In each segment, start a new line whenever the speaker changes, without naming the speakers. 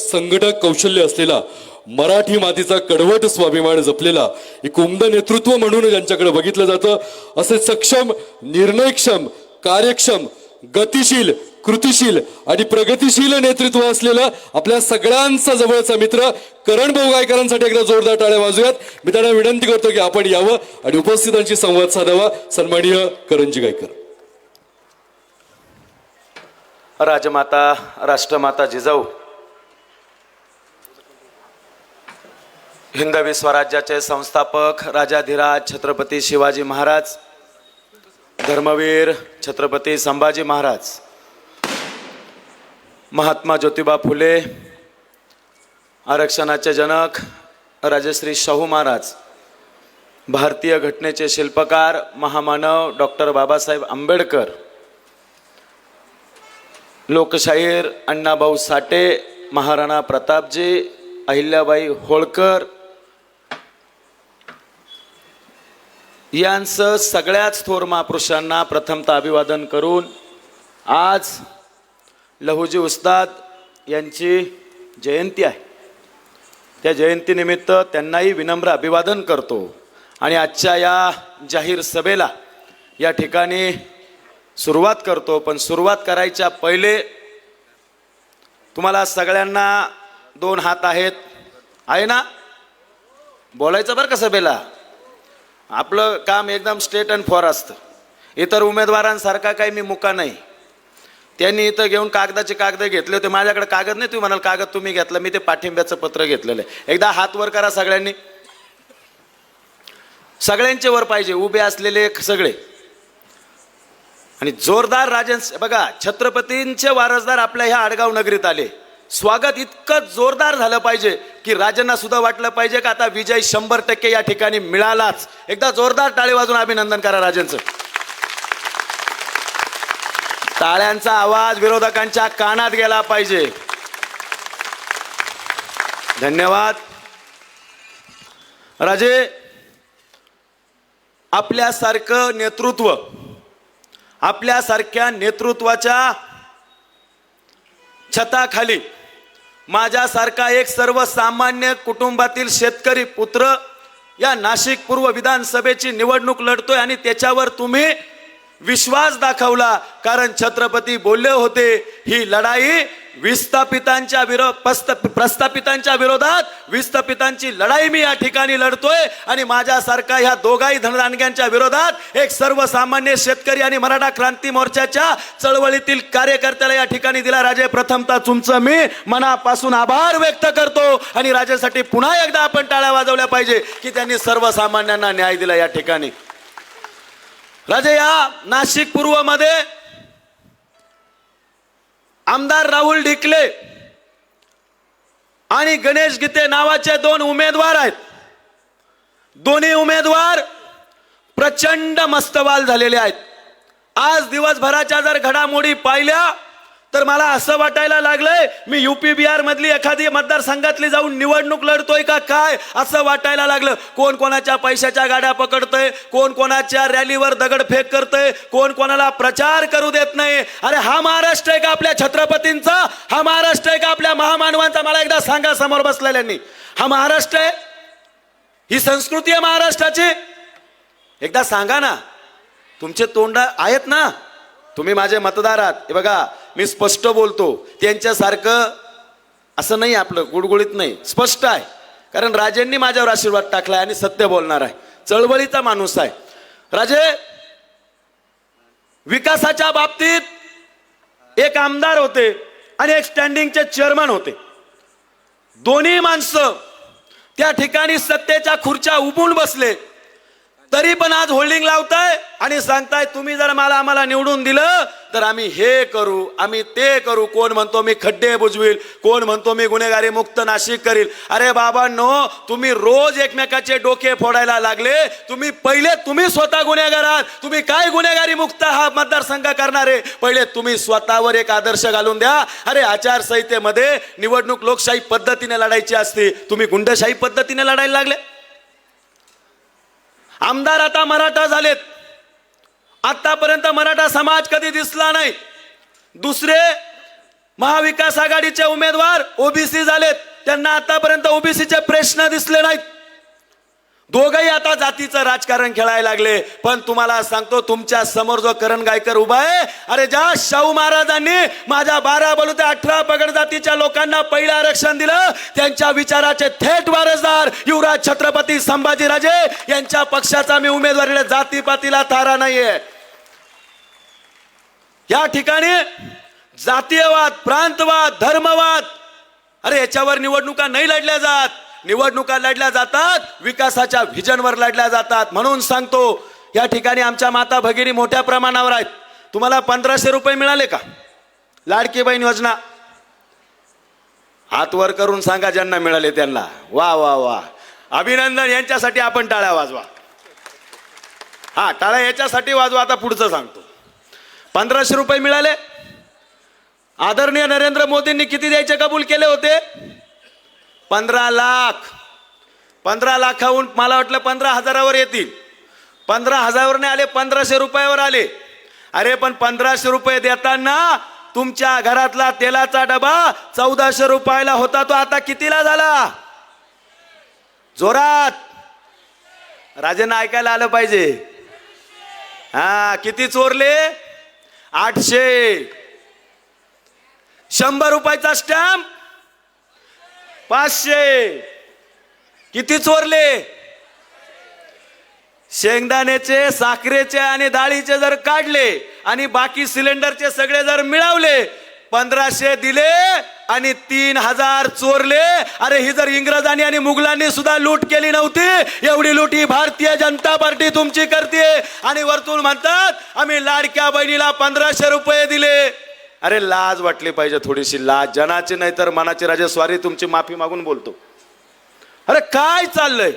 संघटक कौशल्य असलेला, मराठी मातीचा कडवट स्वाभिमान जपलेला एक उमद नेतृत्व म्हणून ज्यांच्याकडे बघितलं जातं, असे सक्षम, निर्णयक्षम, कार्यक्षम, गतिशील, कृतिशील आणि प्रगतिशील नेतृत्व असलेलं आपल्या सगळ्यांचा जवळचा मित्र करण भाऊ गायकरांसाठी एकदा जोरदार टाळ्या वाजूयात. मी त्यांना विनंती करतो की आपण यावं आणि उपस्थितांशी संवाद साधावा. सन्माननीय करणजी गायकर.
राजमाता, राष्ट्रमाता जिजाऊ, हिंदवी स्वराज्याचे संस्थापक राजाधिराज छत्रपती शिवाजी महाराज, धर्मवीर छत्रपती संभाजी महाराज, महात्मा ज्योतिबा फुले, आरक्षणाचे जनक राजश्री शाहू महाराज, भारतीय घटनेचे शिल्पकार महामानव डॉक्टर बाबासाहेब आंबेडकर, लोकशाहीर अण्णाभाऊ साठे, महाराणा प्रतापजी, अहिल्याबाई होळकर यांचं सगळ्याच थोर महापुरुषांना प्रथमतः अभिवादन करून आज लहुजी उस्ताद यांची जयंती आहे. त्या जयंतीनिमित्त त्यांनाही विनम्र अभिवादन करतो आणि आजच्या या जाहीर सभेला या ठिकाणी सुरुवात करतो. पण सुरुवात करायच्या पहिले तुम्हाला सगळ्यांना 2 हात आहेत, आहे ना? बोलायचं बरं का सभेला. आपलं काम एकदम स्ट्रेट अँड फॉर असतं. इतर उमेदवारांसारखा काही मी मुका नाही. त्यांनी इथं घेऊन कागदाचे कागद घेतले होते, माझ्याकडे कागद नाही. तुम्ही म्हणाल कागद तुम्ही घेतला, मी ते पाठिंब्याचं पत्र घेतलेलं आहे. एकदा हात वर करा सगळ्यांनी. सगळ्यांचे वर पाहिजे, उभे असलेले सगळे. आणि जोरदार बघा, छत्रपतींचे वारसदार आपल्या ह्या आडगाव नगरीत आले. स्वागत इतकं जोरदार झालं पाहिजे की राजांना सुद्धा वाटलं पाहिजे की आता विजय 100% या ठिकाणी मिळालाच. एकदा जोरदार टाळी वाजून अभिनंदन करा राजांचं. टाळ्यांचा आवाज विरोधकांच्या कानात गेला पाहिजे. धन्यवाद राजे. आपल्यासारखं नेतृत्व, आपल्यासारख्या नेतृत्वाच्या छताखाली माझ्यासारखा एक सर्वसामान्य कुटुंबातील शेतकरी पुत्र या नाशिक पूर्व विधानसभेची निवडणूक लढतोय आणि त्याच्यावर तुम्ही विश्वास दाखवला. कारण छत्रपती बोलले होते ही लढाई प्रस्थापितांच्या विरोधात विस्थापितांची लढाई मी या ठिकाणी लढतोय. आणि माझ्यासारखा ह्या दोघाही धनदानग्यांच्या विरोधात एक सर्वसामान्य शेतकरी आणि मराठा क्रांती मोर्चाच्या चळवळीतील कार्यकर्त्याला या ठिकाणी दिला. राजे, प्रथमतः तुमचं मी मनापासून आभार व्यक्त करतो. आणि राजासाठी पुन्हा एकदा आपण टाळ्या वाजवल्या पाहिजे की त्यांनी सर्वसामान्यांना न्याय दिला या ठिकाणी. राजे, या नाशिक पूर्व मध्ये आमदार राहुल ढिकले आणि गणेश गीते नावाचे 2 उमेदवार आहेत. दोन्ही उमेदवार प्रचंड मस्तवाल झालेले आहेत. आज दिवसभराच्या जर घडामोडी पाहिल्या तर मला असं वाटायला लागलंय मी यूपी बिहार मधली एखादी मतदारसंघातली जाऊन निवडणूक लढतोय का काय असं वाटायला लागलं. कोण कोणाच्या पैशाच्या गाड्या पकडतंय, कोण कोणाच्या रॅलीवर दगडफेक करतंय, कोण कोणाला प्रचार करू देत नाही. अरे हा महाराष्ट्र आहे का आपल्या छत्रपतींचा? हा महाराष्ट्र आहे का आपल्या महामानवांचा? मला एकदा सांगा समोर बसलेल्यांनी, हा महाराष्ट्र आहे? ही संस्कृती आहे महाराष्ट्राची? एकदा सांगा ना. तुमचे तोंड आहेत ना, तुम्ही माझे मतदार आहात. हे बघा, मी स्पष्ट बोलतो. त्यांच्यासारखं असं नाही, आपलं गुडगुडीत नाही, स्पष्ट आहे. कारण राजेंनी माझ्यावर आशीर्वाद टाकलाय आणि सत्य बोलणार आहे, चळवळीचा माणूस आहे. राजे, विकासाच्या बाबतीत एक आमदार होते आणि एक स्टँडिंगचे चेअरमन होते. दोन्ही माणसं त्या ठिकाणी सत्तेच्या खुर्च्या उभून बसले, तरी पण आज होल्डिंग लावताय आणि सांगताय तुम्ही जर आम्हाला निवडून दिलं तर आम्ही हे करू, आम्ही ते करू. कोण म्हणतो मी खड्डे बुजवील, कोण म्हणतो मी गुन्हेगारी मुक्त नाशिक करील. अरे बाबांनो, तुम्ही रोज एकमेकाचे डोके फोडायला लागले. तुम्ही स्वतः गुन्हेगार आहात. तुम्ही काय गुन्हेगारी मुक्त हा मतदारसंघ करणारे? पहिले तुम्ही स्वतःवर एक आदर्श घालून द्या. अरे आचारसंहितेमध्ये निवडणूक लोकशाही पद्धतीने लढायची असते, तुम्ही गुंडशाही पद्धतीने लढायला लागले. आमदार आता मराठा झालेत. आतापर्यंत मराठा समाज कधी दिसला नाही. दुसरे महाविकास आघाडीचे उमेदवार ओबीसी झालेत, त्यांना आतापर्यंत ओबीसीचे प्रश्न दिसले नाहीत. दोघही आता जातीचं राजकारण खेळायला लागले. पण तुम्हाला सांगतो, तुमच्या समोर जो करण गायकर उभा आहे, अरे ज्या शाहू महाराजांनी माझ्या 12 बलू ते 18 पगड जातीच्या लोकांना पहिलं आरक्षण दिलं, त्यांच्या विचाराचे थेट वारसदार युवराज छत्रपती संभाजीराजे यांच्या पक्षाचा मी उमेदवारीला जातीपातीला थारा नाहीये. या ठिकाणी जातीयवाद, प्रांतवाद, धर्मवाद, अरे याच्यावर निवडणुका नाही लढल्या जात. निवडणुका लढल्या जातात विकासाच्या व्हिजनवर लढल्या जातात. म्हणून सांगतो, या ठिकाणी आमच्या माता भगिनी मोठ्या प्रमाणावर आहेत. तुम्हाला 1500 रुपये मिळाले का? लाडकी बहीण योजना हात वर करून सांगा ज्यांना मिळाले त्यांना. वा वा वा, अभिनंदन. यांच्यासाठी आपण टाळ्या वाजवा. हा, टाळ्या याच्यासाठी वाजवा. आता पुढचं सांगतो. 1500 रुपये मिळाले. आदरणीय नरेंद्र मोदींनी किती द्यायचे कबूल केले होते? 15 लाख. 15 लाखाहून मला वाटलं 15,000वर येतील. 15,000वर नाही आले, 1500 रुपयावर आले. अरे पण 1500 रुपये देताना तुमच्या घरातला तेलाचा डबा 1400 रुपयाला होता, तो आता कितीला झाला? जोरात राजेंना ऐकायला आलं पाहिजे. हा, किती चोरले? 800. 100 रुपयाचा स्टॅम्प 500. किती चोरले? शेंगदाण्याचे, साखरेचे आणि डाळीचे जर काढले आणि बाकी सिलेंडरचे सगळे जर मिळवले, 1500 दिले आणि 3000 चोरले. अरे ही जर इंग्रजांनी आणि मुघलांनी सुद्धा लूट केली नव्हती, एवढी लूट ही भारतीय जनता पार्टी तुमची करते. आणि वरतून म्हणतात आम्ही लाडक्या बहिणीला 1500 रुपये दिले. अरे लाज वाटली पाहिजे, थोडीशी लाज. जनाची नाही तर मनाची. राजे स्वारी, तुमची माफी मागून बोलतो. अरे काय चाललंय?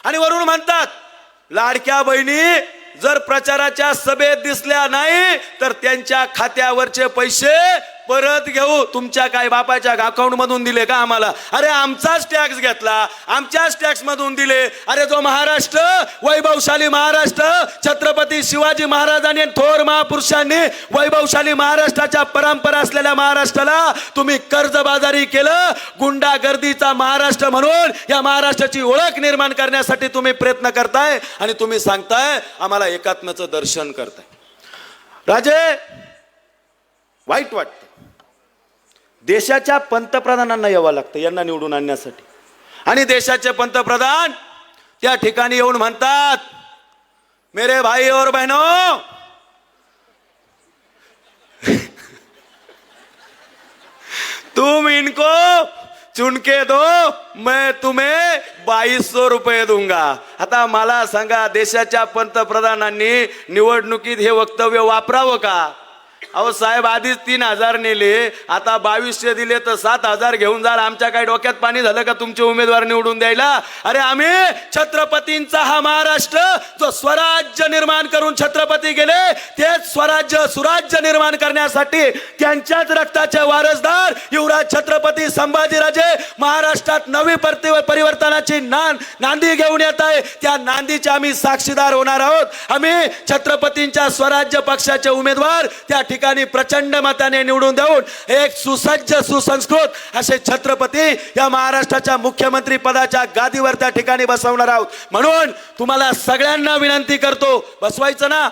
आणि वरून म्हणतात लाडक्या बहिणी जर प्रचाराच्या सभेत दिसल्या नाही तर त्यांच्या खात्यावरचे पैसे परत घेऊ. तुमच्या काय बापाच्या अकाउंट मधून दिले का आम्हाला? अरे आमचाच टॅक्स घेतला, आमच्याच टॅक्स मधून दिले. अरे जो महाराष्ट्र, वैभवशाली महाराष्ट्र, छत्रपती शिवाजी महाराजांनी थोर महापुरुषांनी वैभवशाली महाराष्ट्राच्या परंपरा असलेल्या महाराष्ट्राला तुम्ही कर्जबाजारी केलं. गुंडागर्दीचा महाराष्ट्र म्हणून या महाराष्ट्राची ओळख निर्माण करण्यासाठी तुम्ही प्रयत्न करताय आणि तुम्ही सांगताय आम्हाला एकात्म्याचं दर्शन करताय. राजे, वाईट वाटतं. देशाच्या पंतप्रधानांना यावं लागतं यांना निवडून आणण्यासाठी. आणि देशाचे पंतप्रधान त्या ठिकाणी येऊन म्हणतात, मेरे भाई और बहनों, तुम इनको चुन के दो, मैं तुम्हें 2200 रुपये दूंगा. आता मला सांगा, देशाच्या पंतप्रधानांनी निवडणुकीत हे वक्तव्य वापरावं का? अहो साहेब, आधीच 3000 नेले, आता 2200 दिले तर 7000 घेऊन जाल. आमच्या काय डोक्यात पाणी झालं का तुमचे उमेदवार निवडून द्यायला? अरे आम्ही छत्रपतींचा हा महाराष्ट्र जो स्वराज्य निर्माण करून छत्रपती गेले, तेच स्वराज्य सुराज्य निर्माण करण्यासाठी त्यांच्याच रक्ताचे वारसदार युवराज छत्रपती संभाजीराजे महाराष्ट्रात नवी परिवर्तनाची नांदी घेऊन येत आहे. त्या नांदीचे आम्ही साक्षीदार होणार आहोत. आम्ही छत्रपतींच्या स्वराज्य पक्षाचे उमेदवार त्या ठिकाणी प्रचंड मताने निवडून देऊन एक सुसज्ज, सुसंस्कृत असे छत्रपती या महाराष्ट्राच्या मुख्यमंत्री पदाच्या गादीवर त्या ठिकाणी बसवणार आहोत. म्हणून तुम्हाला सगळ्यांना विनंती करतो, बसवायचं ना?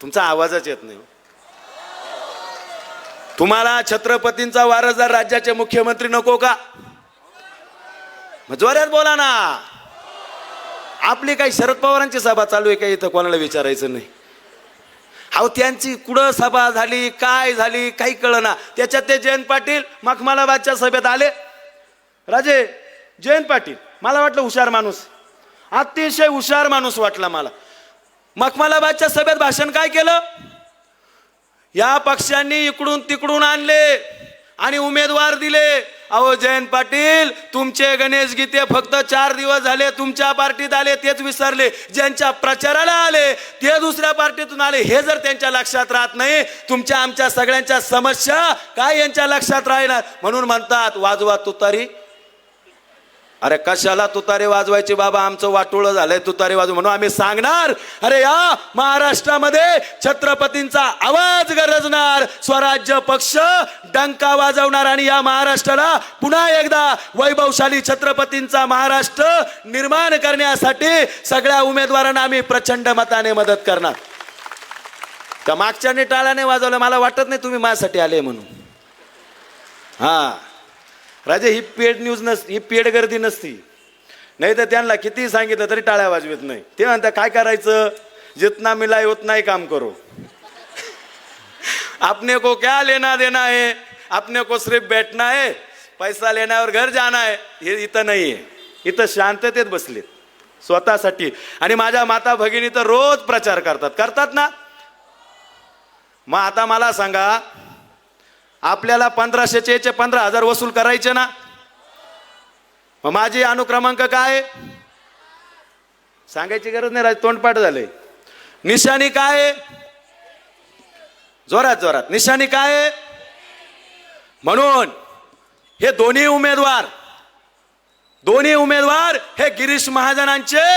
तुमचा आवाजच येत नाही. तुम्हाला छत्रपतींचा वारसदार राज्याचे मुख्यमंत्री नको का? जोरात बोला ना. आपली काही शरद पवारांची सभा चालू आहे का इथं? कोणाला विचारायचं नाही. अहो त्यांची कुठं सभा झाली, काय झाली, काही कळना. त्याच्यात ते जयंत पाटील मखमालाबादच्या सभेत आले. राजे, जयंत पाटील मला वाटलं हुशार माणूस, अतिशय हुशार माणूस वाटला मला. मखमालाबादच्या सभेत भाषण काय केलं? या पक्षांनी इकडून तिकडून आणले आणि उमेदवार दिले. अहो जयंत पाटील, तुमचे गणेश गीते फक्त 4 दिवस झाले तुमच्या पार्टीत आले, तेच विसरले. ज्यांच्या प्रचाराला आले ते दुसऱ्या पार्टीतून आले. हे जर त्यांच्या लक्षात राहत नाही, तुमच्या आमच्या सगळ्यांच्या समस्या काय यांच्या लक्षात राहणार? म्हणून म्हणतात वाजवा तुतारी अरे कशाला तुतारे वाजवायचे बाबा, आमचं वाटोळं झालंय तुतारे वाजव म्हणून आम्ही सांगणार. अरे या महाराष्ट्रामध्ये छत्रपतींचा आवाज गरजणार, स्वराज्य पक्ष डंका वाजवणार आणि या महाराष्ट्राला पुन्हा एकदा वैभवशाली छत्रपतींचा महाराष्ट्र निर्माण करण्यासाठी सगळ्या उमेदवारांना आम्ही प्रचंड मताने मदत करणार. का मागच्याने टाळ्याने वाजवलं, मला वाटत नाही तुम्ही माझ्यासाठी आले म्हणून. हा राजे, ही पेड न्यूज ही पेड गर्दी नसती, नाही तर त्यांना किती सांगितलं तरी टाळ्या वाजवत नाही. ते म्हणतात काय करायचं, जितना मिला उतना ही काम करो. अपने को क्या लेना देना है, अपने को सिर्फ बैठना है, पैसा लेना और घर जाना है. हे इथं नाही आहे, इथं शांततेत बसलेत स्वतःसाठी. आणि माझ्या माता भगिनी तर रोज प्रचार करतात ना. मग आता मला सांगा, आपल्याला 1500चे 15,000 वसूल करायचे ना. मग माझी अनुक्रमांक काय सांगायची गरज नाही, राज तोंडपाठ झालंय. निशाणी काय, जोरात जोरात निशाणी काय. म्हणून हे दोन्ही उमेदवार हे गिरीश महाजनांचे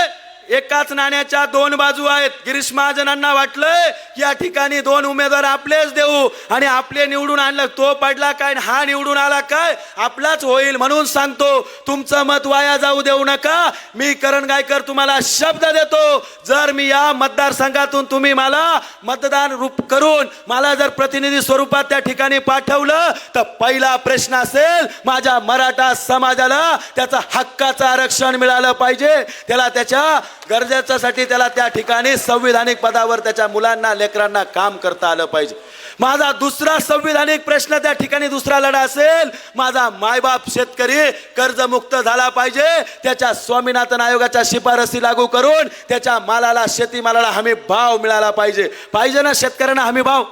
एकाच नाण्याच्या दोन बाजू आहेत. गिरीश महाजनांना वाटलंय की या ठिकाणी दोन उमेदवार आपलेच देऊ आणि आपले निवडून आणलं, तो पडला काय हा निवडून आला काय आपलाच होईल. म्हणून सांगतो, तुमचं मत वाया जाऊ देऊ नका. मी करण गायकर तुम्हाला शब्द देतो, जर मी या मतदारसंघातून तुम्ही मला मतदान रूप करून मला जर प्रतिनिधी स्वरूपात त्या ठिकाणी पाठवलं तर पहिला प्रश्न असेल, माझ्या मराठा समाजाला त्याचा हक्काचं आरक्षण मिळालं पाहिजे. त्याला त्याच्या गरजेच्यासाठी त्याला त्या ठिकाणी संविधानिक पदावर त्याच्या मुलांना लेकरांना काम करता आलं पाहिजे. माझा दुसरा संविधानिक प्रश्न त्या ठिकाणी दुसरा लढा असेल, माझा मायबाप शेतकरी कर्जमुक्त झाला पाहिजे. त्याच्या स्वामीनाथन आयोगाच्या शिफारसी लागू करून त्याच्या मालाला, शेतीमालाला हमी भाव मिळाला पाहिजे. पाहिजे ना शेतकऱ्यांना हमी भाव.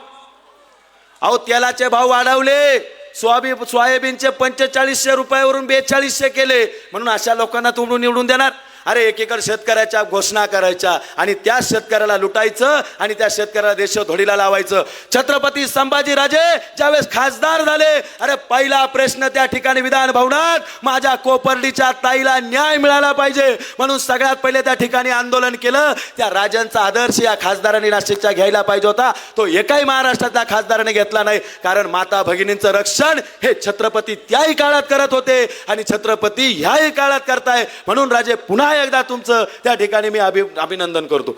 अहो तेलाचे भाव वाढवले, सोयाबीनचे 4500 रुपयावरून 4200 केले, म्हणून अशा लोकांना तुम्ही निवडून देणार. अरे एकीकडे शेतकऱ्याच्या घोषणा करायच्या आणि त्या शेतकऱ्याला लुटायचं आणि त्या शेतकऱ्याला देशोधडीला लावायचं. छत्रपती संभाजीराजे ज्यावेळेस खासदार झाले, अरे पहिला प्रश्न त्या ठिकाणी विधान भवनात, माझ्या कोपर्डीच्या ताईला न्याय मिळाला पाहिजे म्हणून सगळ्यात पहिले त्या ठिकाणी आंदोलन केलं. त्या राजांचा आदर्श या खासदारांनी नाशिकच्या घ्यायला पाहिजे होता, तो एकाही महाराष्ट्रातल्या खासदाराने घेतला नाही. कारण माता भगिनींचं रक्षण हे छत्रपती त्याही काळात करत होते आणि छत्रपती ह्याही काळात करताय. म्हणून राजे पुन्हा एकदा तुमचं त्या ठिकाणी मी अभिनंदन करतो.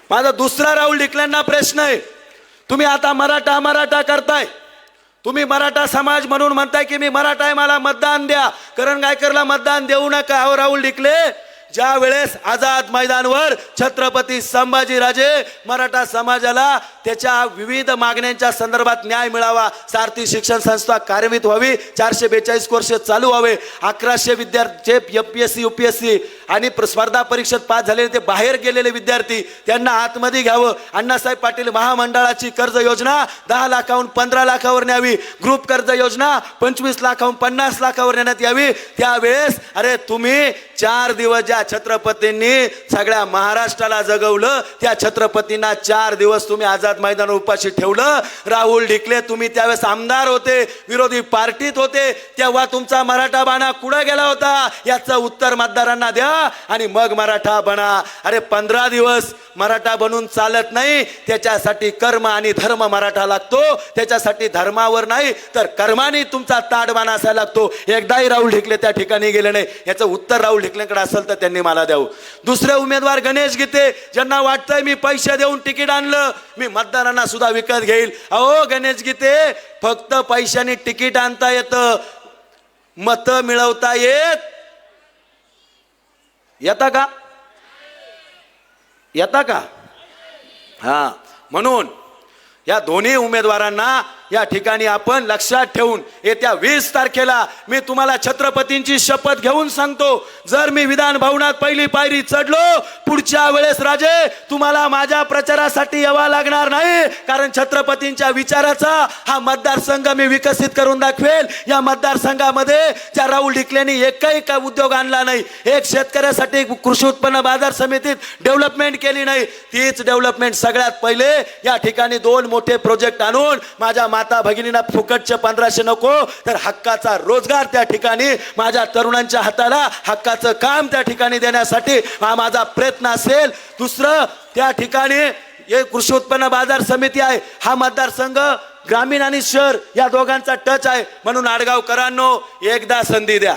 माझा दुसरा राहुल ढिकलेंना प्रश्न आहे, तुम्ही आता मराठा करताय, तुम्ही मराठा समाज म्हणून म्हणताय की मी मराठा आहे, मला मतदान द्या. करण गायकरला मतदान देऊ नका. अहो राहुल ढिकले, ज्या वेळेस आझाद मैदानवर छत्रपती संभाजीराजे मराठा समाजाला त्याच्या विविध मागण्यांच्या संदर्भात न्याय मिळावा, सारथी शिक्षण संस्था कार्यान्वित व्हावी, 442 कोर्स चालू व्हावे, 1100 विद्यार्थी FPSC UPSC आणि स्पर्धा परीक्षेत पास झालेले ते बाहेर गेलेले विद्यार्थी त्यांना आतमध्ये घ्यावं. अण्णासाहेब पाटील महामंडळाची कर्ज योजना 10 लाखाहून 15 लाखावर न्यावी, ग्रुप कर्ज योजना 25 लाखाहून 50 लाखावर नेण्यात यावी. त्यावेळेस अरे तुम्ही 4 दिवस ज्या छत्रपतींनी सगळ्या महाराष्ट्राला जगवलं, त्या छत्रपतींना 4 दिवस तुम्ही आझाद मैदानावर उपाशी ठेवलं. राहुल ढिकले, तुम्ही त्यावेळेस आमदार होते, विरोधी पार्टीत होते, तेव्हा तुमचा मराठा बाणा कुठे गेला होता याचं उत्तर मतदारांना द्या आणि मग मराठा बना. अरे 15 दिवस मराठा बनून चालत नाही, त्याच्यासाठी कर्म आणि धर्म मराठा लागतो. त्याच्यासाठी धर्मावर नाही तर कर्माने तुमचा ताडबाणा असायला लागतो. एकदाही राहुल ढिकले त्या ठिकाणी गेले नाही, याचं उत्तर राहुल ढिकलेंकडे असेल तर त्यांनी मला द्यावं. दुसरे उमेदवार गणेश गीते, ज्यांना वाटतंय मी पैसे देऊन तिकीट आणलं, मी मतदारांना सुद्धा विकत घेईल. अहो गणेश गीते, फक्त पैशाने तिकीट आणता येतं, मत मिळवता येता का? हा, म्हणून या दोन्ही उमेदवारांना या ठिकाणी आपण लक्षात ठेवून येत्या 20 तारखेला मी तुम्हाला छत्रपतींची शपथ घेऊन सांगतो, जर मी विधान भवनात पहिली पायरी चढलो, पुढच्या वेळेस राजे तुम्हाला माझ्या प्रचारासाठी यावं लागणार नाही. कारण छत्रपतींच्या विचाराचा हा मतदारसंघ मी विकसित करून दाखवेल. या मतदारसंघामध्ये ज्या राहुल ढिकलेंनी एकही उद्योग आणला नाही, एक शेतकऱ्यासाठी कृषी उत्पन्न बाजार समितीत डेव्हलपमेंट केली नाही, तीच डेव्हलपमेंट सगळ्यात पहिले या ठिकाणी 2 मोठे प्रोजेक्ट आणून माझ्या माता भगिनींना फुकटचे 1500 नको, तर हक्काचा रोजगार त्या ठिकाणी माझ्या तरुणांच्या हाताला हक्काचं काम त्या ठिकाणी देण्यासाठी हा माझा प्रयत्न असेल. दुसरं, त्या ठिकाणी एक कृषी उत्पन्न बाजार समिती आहे. हा मतदारसंघ ग्रामीण आणि शहर या दोघांचा टच आहे. म्हणून आडगावकरांनो, एकदा संधी द्या.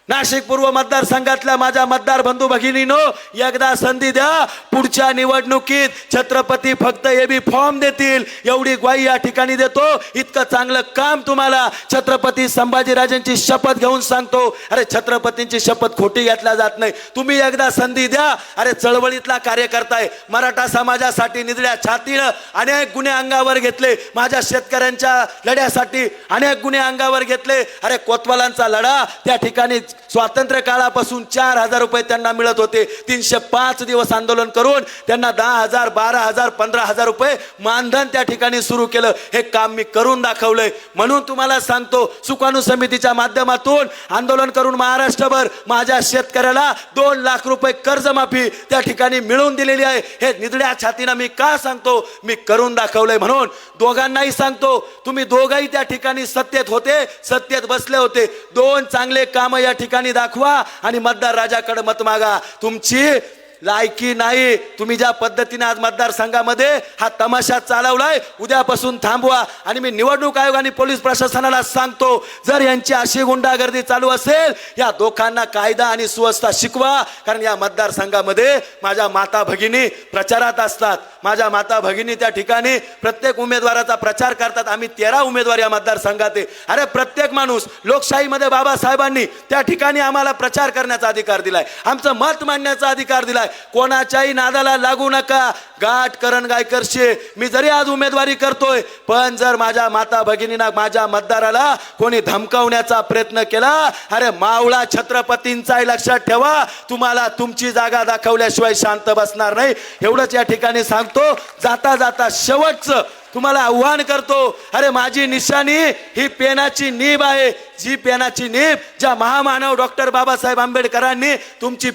नाशिक पूर्व मतदारसंघातल्या माझ्या मतदार बंधू भगिनीनो, एकदा संधी द्या. पुढच्या निवडणुकीत छत्रपती फक्त एबी फॉर्म देतील एवढी ग्वाही या ठिकाणी देतो. इतकं चांगलं काम तुम्हाला छत्रपती संभाजीराजांची शपथ घेऊन सांगतो. अरे छत्रपतींची शपथ खोटी घेतल्या जात नाही. तुम्ही एकदा संधी द्या. अरे चळवळीतला कार्यकर्ता आहे. मराठा समाजासाठी निधड्या छातीनं अनेक गुन्हे अंगावर घेतले. माझ्या शेतकऱ्यांच्या लढ्यासाठी अनेक गुन्हे अंगावर घेतले. अरे कोतवालांचा लढा त्या ठिकाणी स्वातंत्र्य काळापासून 4000 रुपये त्यांना मिळत होते. 305 दिवस आंदोलन करून त्यांना 10,000, 12,000, 15,000 रुपये मानधन त्या ठिकाणी सुरू केलं. हे काम मी करून दाखवलंय. म्हणून तुम्हाला सांगतो, सुकाणू समितीच्या माध्यमातून आंदोलन करून महाराष्ट्रभर माझ्या शेतकऱ्याला 2 लाख रुपये कर्जमाफी त्या ठिकाणी मिळवून दिलेली आहे. हे निधड्या छातीनं मी का सांगतो? मी करून दाखवलंय. म्हणून दोघांनाही सांगतो, तुम्ही दोघंही त्या ठिकाणी सत्तेत होते, सत्तेत बसले होते. 2 चांगले काम या ठिकाणी दाखवा आणि मतदार राजाकडे मत मागा. तुमची लायकी नाही. तुम्ही ज्या पद्धतीने आज मतदारसंघामध्ये हा तमाशा चालवलाय, उद्यापासून थांबवा. आणि मी निवडणूक आयोग आणि पोलीस प्रशासनाला सांगतो, जर यांची अशी गुंडागर्दी चालू असेल, या दोघांना कायदा आणि सुव्यवस्था शिकवा. कारण या मतदारसंघामध्ये माझ्या माता भगिनी प्रचारात असतात. माझ्या माता भगिनी त्या ठिकाणी प्रत्येक उमेदवाराचा प्रचार करतात. आम्ही 13 उमेदवार या मतदारसंघात आहे. अरे प्रत्येक माणूस, लोकशाहीमध्ये बाबासाहेबांनी त्या ठिकाणी आम्हाला प्रचार करण्याचा अधिकार दिलाय, आमचं मत मांडण्याचा अधिकार दिलाय. कोणाच्याही नादाला लागू नका. गाठ करण गायकरशी मी जरी आज उमेदवारी करतोय, पण जर माझ्या माता भगिनींना, माझ्या मतदाराला कोणी धमकावण्याचा प्रयत्न केला, अरे मावळा छत्रपतींचाही लक्षात ठेवा. तुम्हाला तुमची जागा दाखवल्याशिवाय शांत बसणार नाही. एवढंच या ठिकाणी सांगतो. जाता जाता शेवटचं तुम्हाला आव्हान करतो, अरे माझी निशाणी ही पेनाची नीब आहे. जी पेनाची नीब ज्या महामानव डॉक्टर बाबासाहेब आंबेडकरांनी तुमची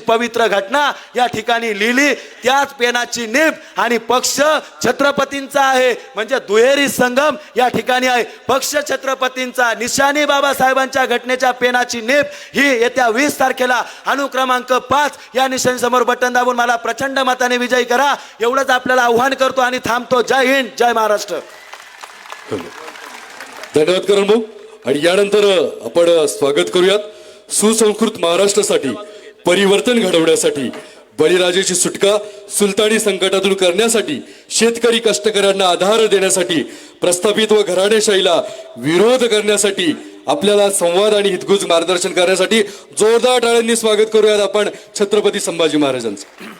पवित्र घटना या ठिकाणी लिहिली, त्याच पेनाची नीब आणि पक्ष छत्रपतींचा आहे. म्हणजे दुहेरी संगम या ठिकाणी आहे. पक्ष छत्रपतींचा, निशाणी बाबासाहेबांच्या घटनेच्या पेनाची नीब ही येत्या 20 तारखेला अनुक्रमांक 5 या निशाणी समोर बटन दाबून मला प्रचंड मताने विजयी करा. एवढंच आपल्याला आव्हान करतो आणि थांबतो. जय हिंद, जय महाराष्ट्र.
धन्यवाद करण भाऊ. आणि यानंतर आपण स्वागत करूयात सुसंस्कृत महाराष्ट्रासाठी, परिवर्तन घडवण्यासाठी, बळीराजाची सुटका सुलतानी संकटातून करण्यासाठी, शेतकरी कष्टकऱ्यांना आधार देण्यासाठी, प्रस्थापित व घराणेशाहीला विरोध करण्यासाठी, आपल्याला संवाद आणि हितगुज मार्गदर्शन करण्यासाठी जोरदार टाळ्यांनी स्वागत करूयात आपण छत्रपती संभाजी महाराजांचं.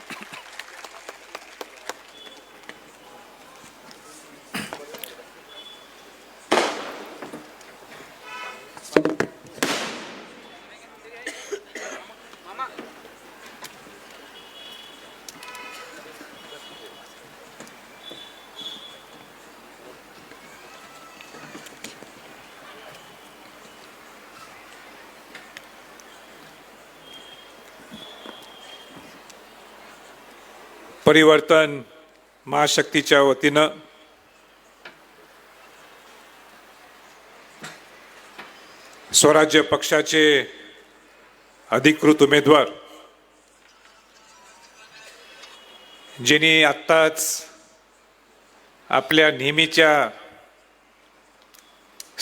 परिवर्तन महाशक्तीच्या वतीनं स्वराज्य पक्षाचे अधिकृत उमेदवार, ज्यांनी आत्ताच आपल्या नेहमीच्या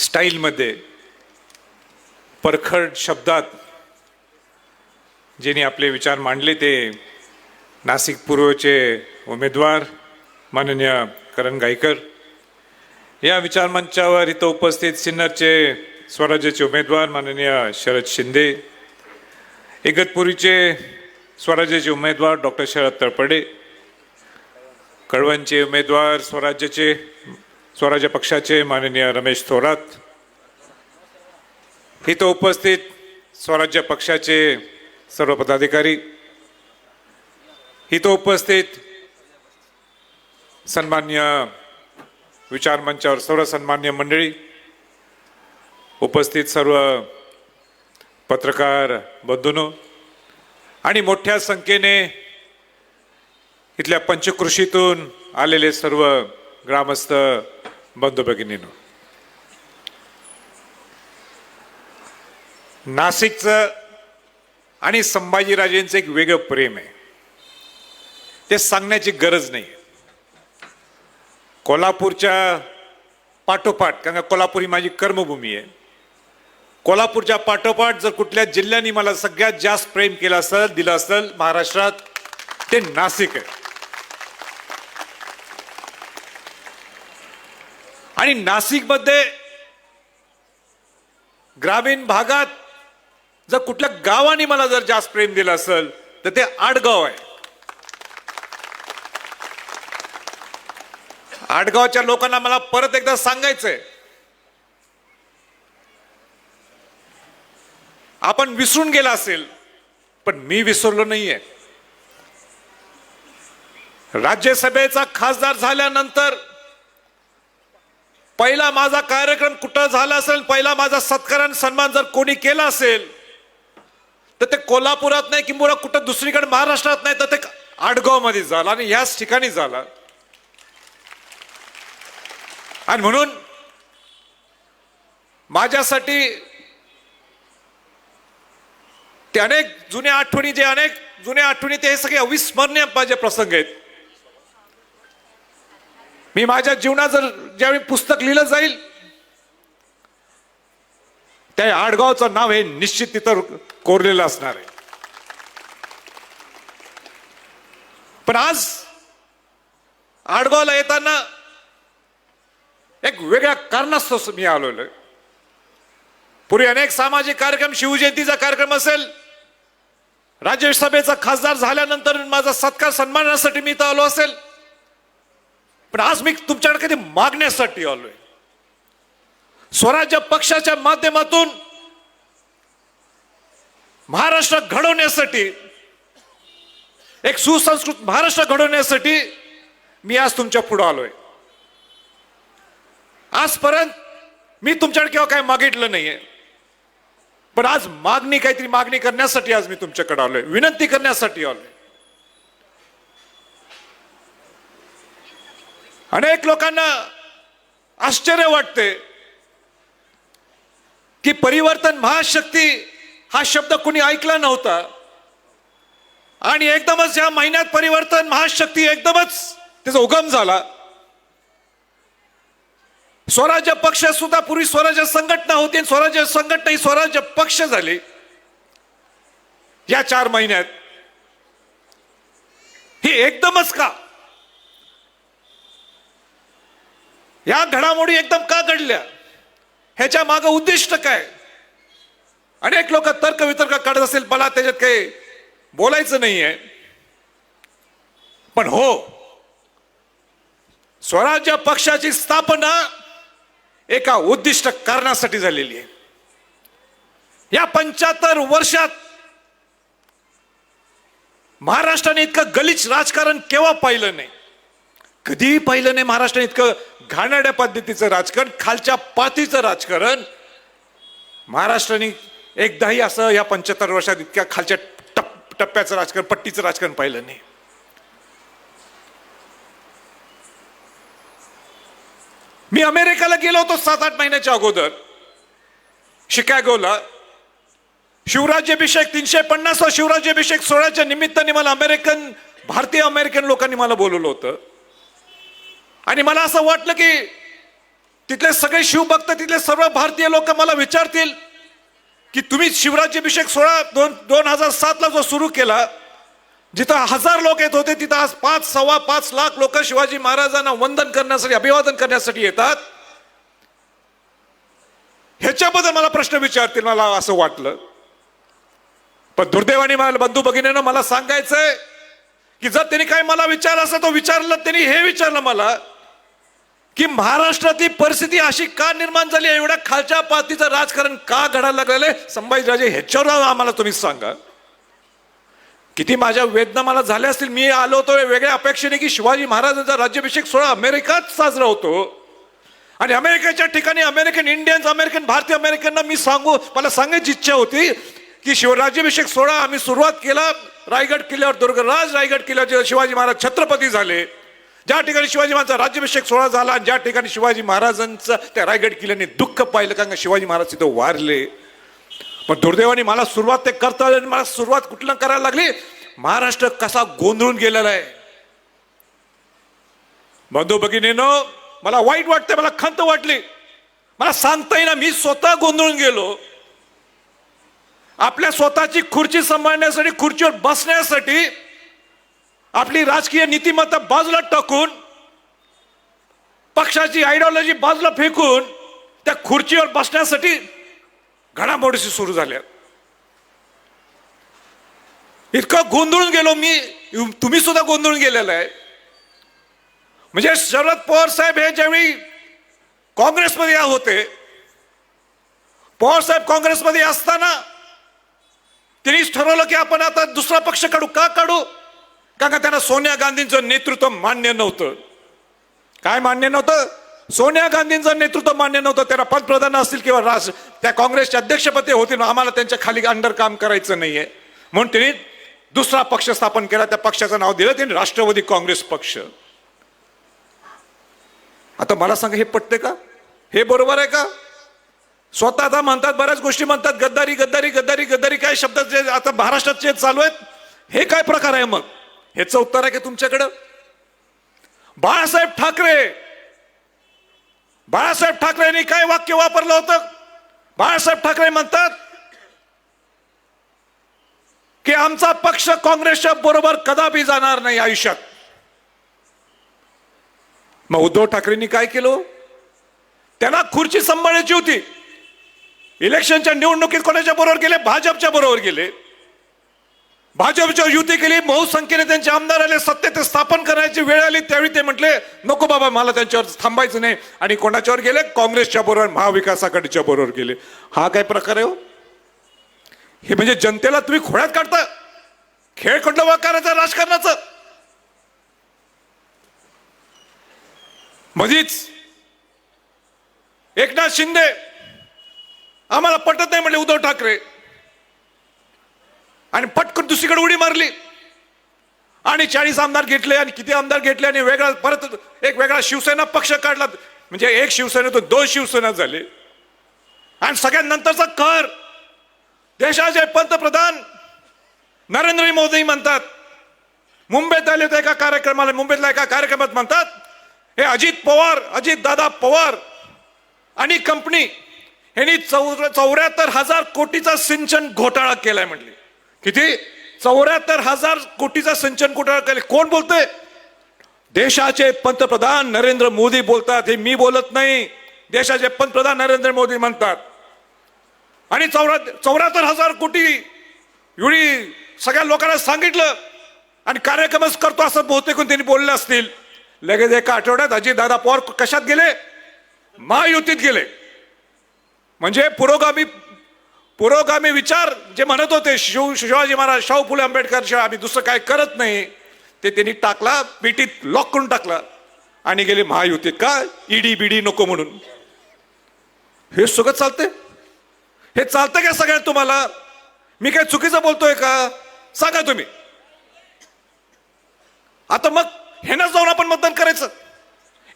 स्टाईलमध्ये परखड शब्दात ज्यांनी आपले विचार मांडले, ते नाशिक पूर्वचे उमेदवार माननीय करण गायकर. या विचारमंचावर इथं उपस्थित सिन्नरचे स्वराज्याचे उमेदवार माननीय शरद शिंदे, इगतपुरीचे स्वराज्याचे उमेदवार डॉक्टर शरद तळपडे, कळवणचे उमेदवार स्वराज्य पक्षाचे माननीय रमेश थोरात, इथं उपस्थित स्वराज्य पक्षाचे सर्व पदाधिकारी, इथं उपस्थित सन्मान्य विचारमंचावर सर्व सन्मान्य मंडळी, उपस्थित सर्व पत्रकार बंधूंनो आणि मोठ्या संख्येने इथल्या पंचकृषीतून आलेले सर्व ग्रामस्थ बंधू भगिनींनो, नाशिकचं आणि संभाजीराजेंचं एक वेगळं प्रेम आहे, ते सांगण्याची गरज नाही. कोल्हापूरच्या पाठोपाठ, कारण कोल्हापूर ही माझी कर्मभूमी आहे, कोल्हापूरच्या पाठोपाठ जर कुठल्या जिल्ह्याने मला सगळ्यात जास्त प्रेम केलं असेल, दिलं असेल महाराष्ट्रात, ते नाशिक आहे. आणि नाशिकमध्ये ग्रामीण भागात जर कुठल्या गावाने मला जर जास्त प्रेम दिलं असेल तर ते आडगाव आहे. आडगावच्या लोकांना मला परत एकदा सांगायचंय, आपण विसरून गेला असेल पण मी विसरलो नाहीये. राज्यसभेचा खासदार झाल्यानंतर पहिला माझा कार्यक्रम कुठं झाला असेल, पहिला माझा सत्कार आणि सन्मान जर कोणी केला असेल तर ते कोल्हापुरात नाही किंवा कुठं दुसरीकडे महाराष्ट्रात नाही तर ते आडगाव मध्ये झाला आणि याच ठिकाणी झाला. आणि म्हणून माझ्यासाठी ते अनेक जुन्या आठवणी ते हे सगळे अविस्मरणीय माझे प्रसंग आहेत. मी माझ्या जीवनात जर ज्यावेळी पुस्तक लिहिलं जाईल त्या आडगावचं नाव हे निश्चित तिथं कोरलेलं असणार आहे. पण आज आडगावला येताना एक वेगळ्या कारणास्तव मी आलेलो आहे. पूर्वी अनेक सामाजिक कार्यक्रम, शिवजयंतीचा कार्यक्रम असेल, राज्यसभेचा खासदार झाल्यानंतर माझा सत्कार सन्मानासाठी मी इथं आलो असेल, पण आज मी तुमच्याकडे कधी मागण्यासाठी आलोय. स्वराज्य पक्षाच्या माध्यमातून महाराष्ट्र घडवण्यासाठी, एक सुसंस्कृत महाराष्ट्र घडवण्यासाठी मी आज तुमच्या पुढे आलोय. आजपर्यंत मी तुमच्याकडे केव्हा काय मागितलं नाहीये, पण आज काहीतरी मागणी करण्यासाठी आज मी तुमच्याकडे आलोय, विनंती करण्यासाठी आलोय. अनेक लोकांना आश्चर्य वाटते की परिवर्तन महाशक्ती हा शब्द कोणी ऐकला नव्हता आणि एकदमच या महिन्यात परिवर्तन महाशक्ती एकदमच त्याचा उगम झाला. स्वराज्य पक्ष सुद्धा पूर्वी स्वराज्य संघटना होती, स्वराज्य संघटना ही स्वराज्य पक्ष झाली या 4 महिन्यात. ही एकदमच का, या घडामोडी एकदम का घडल्या, ह्याच्या मागे उद्दिष्ट काय? अनेक लोक तर्क वितर्क काढत असेल, मला त्याच्यात काही बोलायचं नाहीये. पण हो, स्वराज्य पक्षाची स्थापना एका उद्दिष्ट कारणासाठी झालेली आहे. या 75 वर्षात महाराष्ट्राने इतकं गलिच्छ राजकारण केव्हा पाहिलं नाही, कधीही पाहिलं नाही. महाराष्ट्राने इतकं घाणेरड्या पद्धतीचं राजकारण, खालच्या पातीचं राजकारण महाराष्ट्राने एकदाही असं या 75 वर्षात इतक्या खालच्या टप्प्याचं राजकारण, पट्टीचं राजकारण पाहिलं नाही. मी अमेरिकेला गेलो होतो 7-8 महिन्याच्या अगोदर, शिकागोला. शिवराज्याभिषेक 350 शिवराज्याभिषेक सोहळ्याच्या निमित्ताने मला भारतीय अमेरिकन लोकांनी मला बोलवलं होतं. आणि मला असं वाटलं की तिथले सगळे शिवभक्त, तिथले सर्व भारतीय लोक मला विचारतील की तुम्ही शिवराज्याभिषेक सोहळा 2007ला जो सुरू केला, जिथं 1000 लोक येत होते, तिथं आज 5-5.25 लाख लोक शिवाजी महाराजांना वंदन करण्यासाठी, अभिवादन करण्यासाठी येतात. ह्याच्याबद्दल मला प्रश्न विचारतील, मला असं वाटलं. पण दुर्दैवाने मला बंधू भगिनींनो मला सांगायचंय की जर त्यांनी काय मला विचारलं असं, तो विचारलं, त्यांनी हे विचारलं मला की महाराष्ट्रातली परिस्थिती अशी का निर्माण झाली, एवढ्या खालच्या पातीचं राजकारण का घडायला लागलेलं आहे संभाजीराजे, ह्याच्यावर आम्हाला तुम्ही सांगा. किती माझ्या वेदना मला झाल्या असतील. मी आलो होतो वेगळ्या अपेक्षेने की शिवाजी महाराजांचा राज्याभिषेक सोहळा अमेरिकात साजरा होतो आणि अमेरिकेच्या ठिकाणी अमेरिकन इंडियन्स, भारतीय अमेरिकनना मला सांगायची इच्छा होती की शिवराज्याभिषेक सोहळा आम्ही सुरुवात केला रायगड किल्ल्यावर, दुर्गराज रायगड किल्ल्यावर शिवाजी महाराज छत्रपती झाले, ज्या ठिकाणी शिवाजी महाराजांचा राज्याभिषेक सोहळा झाला आणि ज्या ठिकाणी शिवाजी महाराजांचं त्या रायगड किल्ल्याने दुःख पाहिलं, कारण का शिवाजी महाराज तिथं वारले. पण दुर्दैवाने मला सुरुवात ते करता आली, मला सुरुवात कुठलं करायला लागली. महाराष्ट्र कसा गोंधळून गेलेला आहे. बंधू भगिनीनो, मला वाईट वाटते, मला खंत वाटली. मला सांगता येईना, मी स्वतः गोंधळून गेलो. आपल्या स्वतःची खुर्ची सांभाळण्यासाठी, खुर्चीवर बसण्यासाठी आपली राजकीय नीतिमत्ता बाजूला टाकून, पक्षाची आयडिओलॉजी बाजूला फेकून त्या खुर्चीवर बसण्यासाठी घडामोडी सुरू झाल्या. इतकं गोंधळून गेलो मी, तुम्ही सुद्धा गोंधळून गेलेला आहे. म्हणजे शरद पवार साहेब हे ज्यावेळी काँग्रेसमध्ये होते, पवार साहेब काँग्रेसमध्ये असताना त्यांनीच ठरवलं की आपण आता दुसरा पक्ष काढू. का काढू? कारण का त्यांना सोनिया गांधींचं नेतृत्व मान्य नव्हतं. काय मान्य नव्हतं? सोनिया गांधींचं नेतृत्व मान्य नव्हतं. त्यांना पंतप्रधान असतील किंवा त्या काँग्रेसचे अध्यक्षपदी होतील, आम्हाला त्यांच्या खाली अंडर काम करायचं नाहीये म्हणून त्यांनी दुसरा पक्ष स्थापन केला. त्या पक्षाचं नाव दिलं त्यांनी राष्ट्रवादी काँग्रेस पक्ष. आता मला सांगा, हे पटते का? हे बरोबर आहे का? स्वतः आता म्हणतात, बऱ्याच गोष्टी म्हणतात, गद्दारी गद्दारी गद्दारी गद्दारी, काय शब्द जे आता महाराष्ट्रात जे चालू आहेत, हे काय प्रकार आहे? मग ह्याचं उत्तर आहे की तुमच्याकडं? बाळासाहेब ठाकरेंनी काय वाक्य वापरलं होतं? बाळासाहेब ठाकरे म्हणतात की आमचा पक्ष काँग्रेसच्या बरोबर कदापि जाणार नाही आयुष्यात. मग उद्धव ठाकरेंनी काय केलं? त्यांना खुर्ची सांभाळायची होती. इलेक्शनच्या निवडणुकीत कोणाच्या बरोबर गेले? भाजपच्या बरोबर गेले. भाजपच्या युती केली, बहुसंख्येने त्यांचे आमदार आले, सत्तेत ते स्थापन करायची वेळ आली, त्यावेळी ते म्हटले नको बाबा, मला त्यांच्यावर थांबायचं नाही, आणि कोणाच्यावर गेले? काँग्रेसच्या बरोबर, महाविकास आघाडीच्या बरोबर गेले. हा काय प्रकार आहे हो? हे म्हणजे जनतेला तुम्ही खोळ्यात काढता. खेळ कुठलं करायचं राजकारणाचं? मधीच एकनाथ शिंदे आम्हाला पटत नाही म्हणले उद्धव ठाकरे, आणि पटकन दुसरीकडे उडी मारली आणि 40 आमदार घेतले, आणि किती आमदार घेतले, आणि वेगळा परत एक वेगळा शिवसेना पक्ष काढला. म्हणजे एक शिवसेनेतून 2 शिवसेना झाले. आणि सगळ्यात नंतरचा कहर देशाचे पंतप्रधान नरेंद्र मोदी म्हणतात, मुंबईत आले होते एका कार्यक्रमाला, मुंबईतल्या एका कार्यक्रमात म्हणतात, हे अजित दादा पवार आणि कंपनी यांनी 74,000 कोटीचा सिंचन घोटाळा केलाय म्हणले. किती? 74,000 कोटीचा सिंचन घोटाळा केला. कोण बोलतोय? देशाचे पंतप्रधान नरेंद्र मोदी बोलतात. हे मी बोलत नाही, देशाचे पंतप्रधान नरेंद्र मोदी म्हणतात. आणि 74,000 कोटी एवढी सगळ्या लोकांना सांगितलं आणि कार्यक्रमच करतो असं बहुतेक त्यांनी बोलले असतील. लगेच एका आठवड्यात अजितदादा पवार कशात गेले? महायुतीत गेले. म्हणजे पुरोगामी विचार जे म्हणत होते शिवाजी महाराज, शाहू फुले आंबेडकर शिवाय आम्ही दुसरं काय करत नाही, ते त्यांनी टाकला, पेटीत लॉक करून टाकला आणि गेले महायुतीत. का? ईडी बीडी नको म्हणून. हे सगळं चालतंय? हे चालतं का सगळ्यात तुम्हाला? मी काय चुकीचं बोलतोय का? सांगा तुम्ही. आता मग ह्यानं जाऊन आपण मतदान करायचं,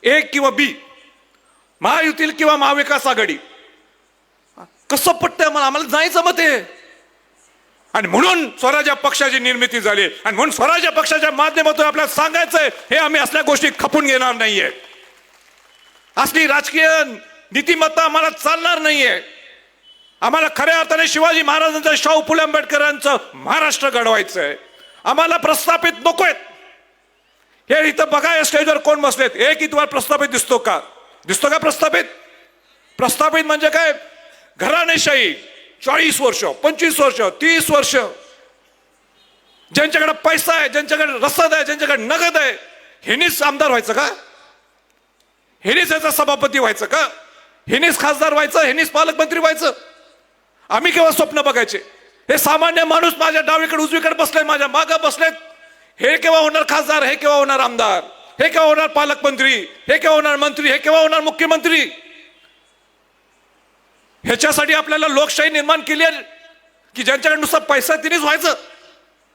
ए किंवा बी, महायुती किंवा महाविकास आघाडी. कसं पटतंय मला? आम्हाला जायचं मत आहे. आणि म्हणून स्वराज्य पक्षाची निर्मिती झाली, आणि म्हणून स्वराज्य पक्षाच्या माध्यमातून आपल्याला सांगायचंय, हे आम्ही असल्या गोष्टी खपून घेणार नाहीये. असली राजकीय नीतिमत्ता आम्हाला चालणार नाहीये. आम्हाला खऱ्या अर्थाने शिवाजी महाराजांचं, शाहू फुले आंबेडकरांचं महाराष्ट्र घडवायचंय. आम्हाला प्रस्थापित नकोय. हे इथं बघा, या स्टेजवर कोण बसलेत, एक तुम्हाला प्रस्थापित दिसतो का? प्रस्थापित? प्रस्थापित म्हणजे काय? घराणेशाही 40 वर्ष, 25 वर्ष, 30 वर्ष, ज्यांच्याकडे पैसा आहे, ज्यांच्याकडे रसद आहे, ज्यांच्याकडे नगद आहे, हेनीच आमदार व्हायचं का? हेनीच याचा सभापती व्हायचं का? हेनीच खासदार व्हायचं? हेनीच पालकमंत्री व्हायचं? आम्ही केव्हा स्वप्न बघायचे? हे सामान्य माणूस माझ्या डावीकडे उजवीकडे बसले, माझ्या मागं बसलेत, हे केव्हा होणार खासदार? हे केव्हा होणार आमदार? हे केव्हा होणार पालकमंत्री? हे केव्हा होणार मंत्री? हे केव्हा होणार मुख्यमंत्री? ह्याच्यासाठी आपल्याला लोकशाही निर्माण केली आहे की ज्यांच्याकडे नुसता पैसा तिनेच व्हायचं?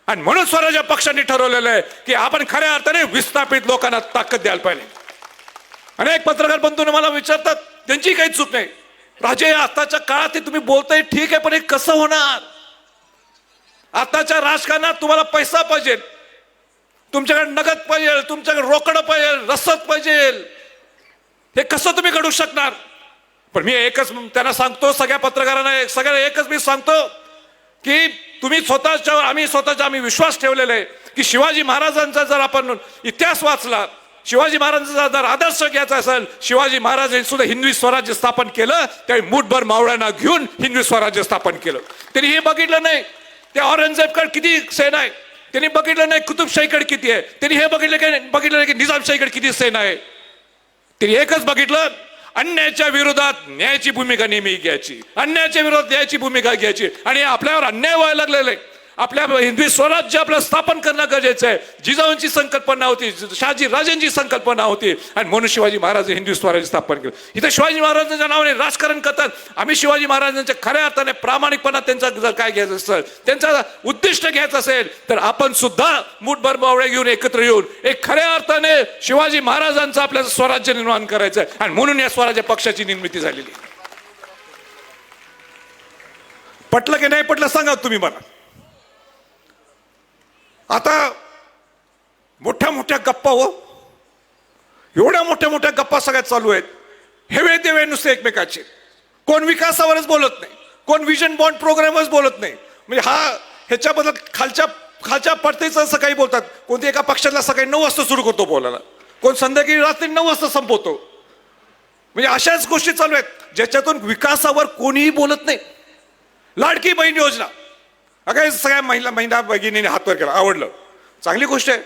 आणि म्हणून स्वराज्य पक्षाने ठरवलेलं आहे की आपण खऱ्या अर्थाने विस्थापित लोकांना ताकद द्यायला पाहिजे. अनेक पत्रकार बंधूंना मला विचारतात, त्यांची काही चूक नाही. राजे, आताच्या काळात ते तुम्ही बोलताय ठीक आहे, पण हे कसं होणार? आताच्या राजकारणात तुम्हाला पैसा पाहिजे, तुमच्याकडे नगद पाहिजे, तुमच्याकडे रोकड पाहिजे, रसद पाहिजे. हे कसं तुम्ही घडू शकणार? पण मी एकच त्यांना सांगतो, सगळ्या पत्रकारांना सगळ्यांना एकच मी सांगतो की तुम्ही आम्ही विश्वास ठेवलेला आहे की शिवाजी महाराजांचा जर आपण इतिहास वाचला, शिवाजी महाराजांचा जर आदर्श घ्यायचा असेल, शिवाजी महाराजांनी सुद्धा हिंदवी स्वराज्य स्थापन केलं. त्यावेळी मूठभर मावळ्यांना घेऊन हिंदवी स्वराज्य स्थापन केलं. त्यांनी हे बघितलं नाही त्या औरंगजेबकडे किती सेना आहे, त्यांनी बघितलं नाही कुतुबशाहीकडे किती आहे, त्यांनी हे बघितलं नाही की निजामशाहीकडे किती सेना आहे. त्यांनी एकच बघितलं, अन्यायाच्या विरोधात न्यायाची भूमिका नेहमी घ्यायची, अन्यायाच्या विरोधात न्यायाची भूमिका घ्यायची. आणि आपल्यावर अन्याय व्हायला लागलेला आहे. आपल्या हिंदवी स्वराज्य आपलं स्थापन करणं गरजेचं आहे. जिजाऊंची संकल्पना होती, शहाजी राजेंची संकल्पना होती, आणि म्हणून शिवाजी महाराज हिंदवी स्वराज्य स्थापन केलं. इथे शिवाजी महाराजांच्या नावाने राजकारण करतात. आम्ही शिवाजी महाराजांच्या खऱ्या अर्थाने प्रामाणिकपणा त्यांचा जर काय घ्यायचं असेल, त्यांचा उद्दिष्ट घ्यायचं असेल, तर आपण सुद्धा मूठभर मावळे घेऊन एकत्र येऊन एक खऱ्या अर्थाने शिवाजी महाराजांचं आपल्याला स्वराज्य निर्माण करायचं आहे. आणि म्हणून या स्वराज्य पक्षाची निर्मिती झालेली. पटलं की नाही पटलं सांगा तुम्ही मला. आता मोठ्या मोठ्या गप्पा एवढ्या मोठ्या मोठ्या गप्पा सगळ्यात चालू आहेत. हेवे देवे नुसते एकमेकाचे. कोण विकासावरच बोलत नाही, कोण विजन बॉन्ड प्रोग्रामवरच बोलत नाही. म्हणजे ह्याच्याबद्दल खालच्या पडतेच सकाळी बोलतात. कोणत्या एका पक्षाला सकाळी 9 वाजता सुरू करतो बोलायला, कोण संध्याकाळी रात्री 9 वाजता संपवतो. म्हणजे अशाच गोष्टी चालू आहेत ज्याच्यातून विकासावर कोणीही बोलत नाही. लाडकी बहीण योजना अगं सगळ्या महिला भगिनीने हात वर केला, आवडलं, चांगली गोष्ट आहे.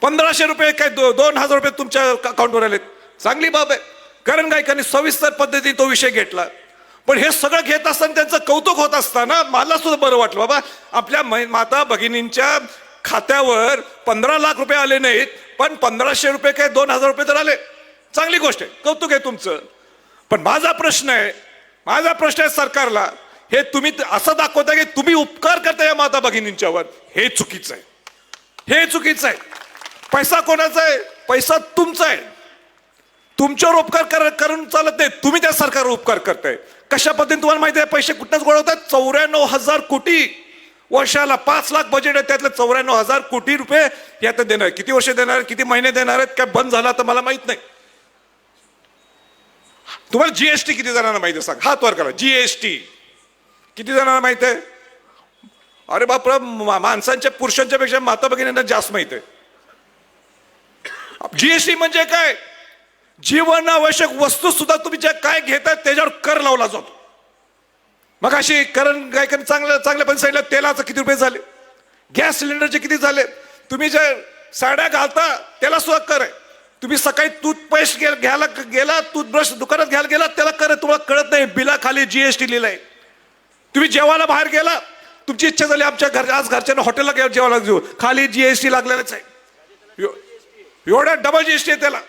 1500 रुपये काय 2000 रुपये तुमच्या अकाउंटवर आलेत, चांगली बाब आहे. करण गायकांनी सविस्तर पद्धतीने तो विषय घेतला. पण हे सगळं घेत असताना त्यांचं कौतुक होत असताना मला सुद्धा बरं वाटलं, बाबा आपल्या माता भगिनींच्या खात्यावर 15 लाख रुपये आले नाहीत, पण 1500 रुपये काय 2000 रुपये तर आले, चांगली गोष्ट आहे, कौतुक आहे तुमचं. पण माझा प्रश्न आहे सरकारला, हे तुम्ही असं दाखवता की तुम्ही उपकार करता या माता भगिनींच्यावर. हे चुकीचं आहे, हे चुकीचं आहे. पैसा कोणाचा आहे? पैसा तुमचा आहे. तुमच्यावर उपकार करून चालत नाही, तुम्ही त्या सरकारवर उपकार करताय. कशा पद्धतीने तुम्हाला माहिती आहे पैसे कुठंच गोळवतात? 94,000 कोटी वर्षाला, 5 लाख बजेट आहे, त्यातलं 94,000 कोटी रुपये यात देणार. किती वर्ष देणार, किती महिने देणार आहेत, काय बंद झाला तर मला माहित नाही. तुम्हाला जीएसटी किती जणांना माहिती आहे? सांग, हात वर करा. जीएसटी किती जणांना माहित आहे? अरे बापरे, माणसांच्या पुरुषांच्या पेक्षा माता भगिनींना जास्त माहित आहे. जीएसटी म्हणजे काय? जीवनावश्यक वस्तू सुद्धा तुम्ही ज्या काय घेतात त्याच्यावर कर लावला जातो. मग अशी करण गायकांनी चांगल्या पण सांगितलं, तेलाचं किती रुपये झाले, गॅस सिलेंडरचे किती झाले. तुम्ही ज्या साड्या घालता त्याला सुद्धा कर आहे. तुम्ही सकाळी टूथपेस्ट घ्यायला गेला, टूथब्रश दुकानात घ्यायला गेला, त्याला कर आहे. तुम्हाला कळत नाही, बिलाखाली जीएसटी लिहिलंय. तुम्ही जेवायला बाहेर गेला, तुमची इच्छा झाली आमच्या आज घरच्यांना हॉटेलला जेवायला घेऊ, खाली जीएसटी लागलेलाच आहे. एवढ्या डबल जीएसटी आहे त्याला.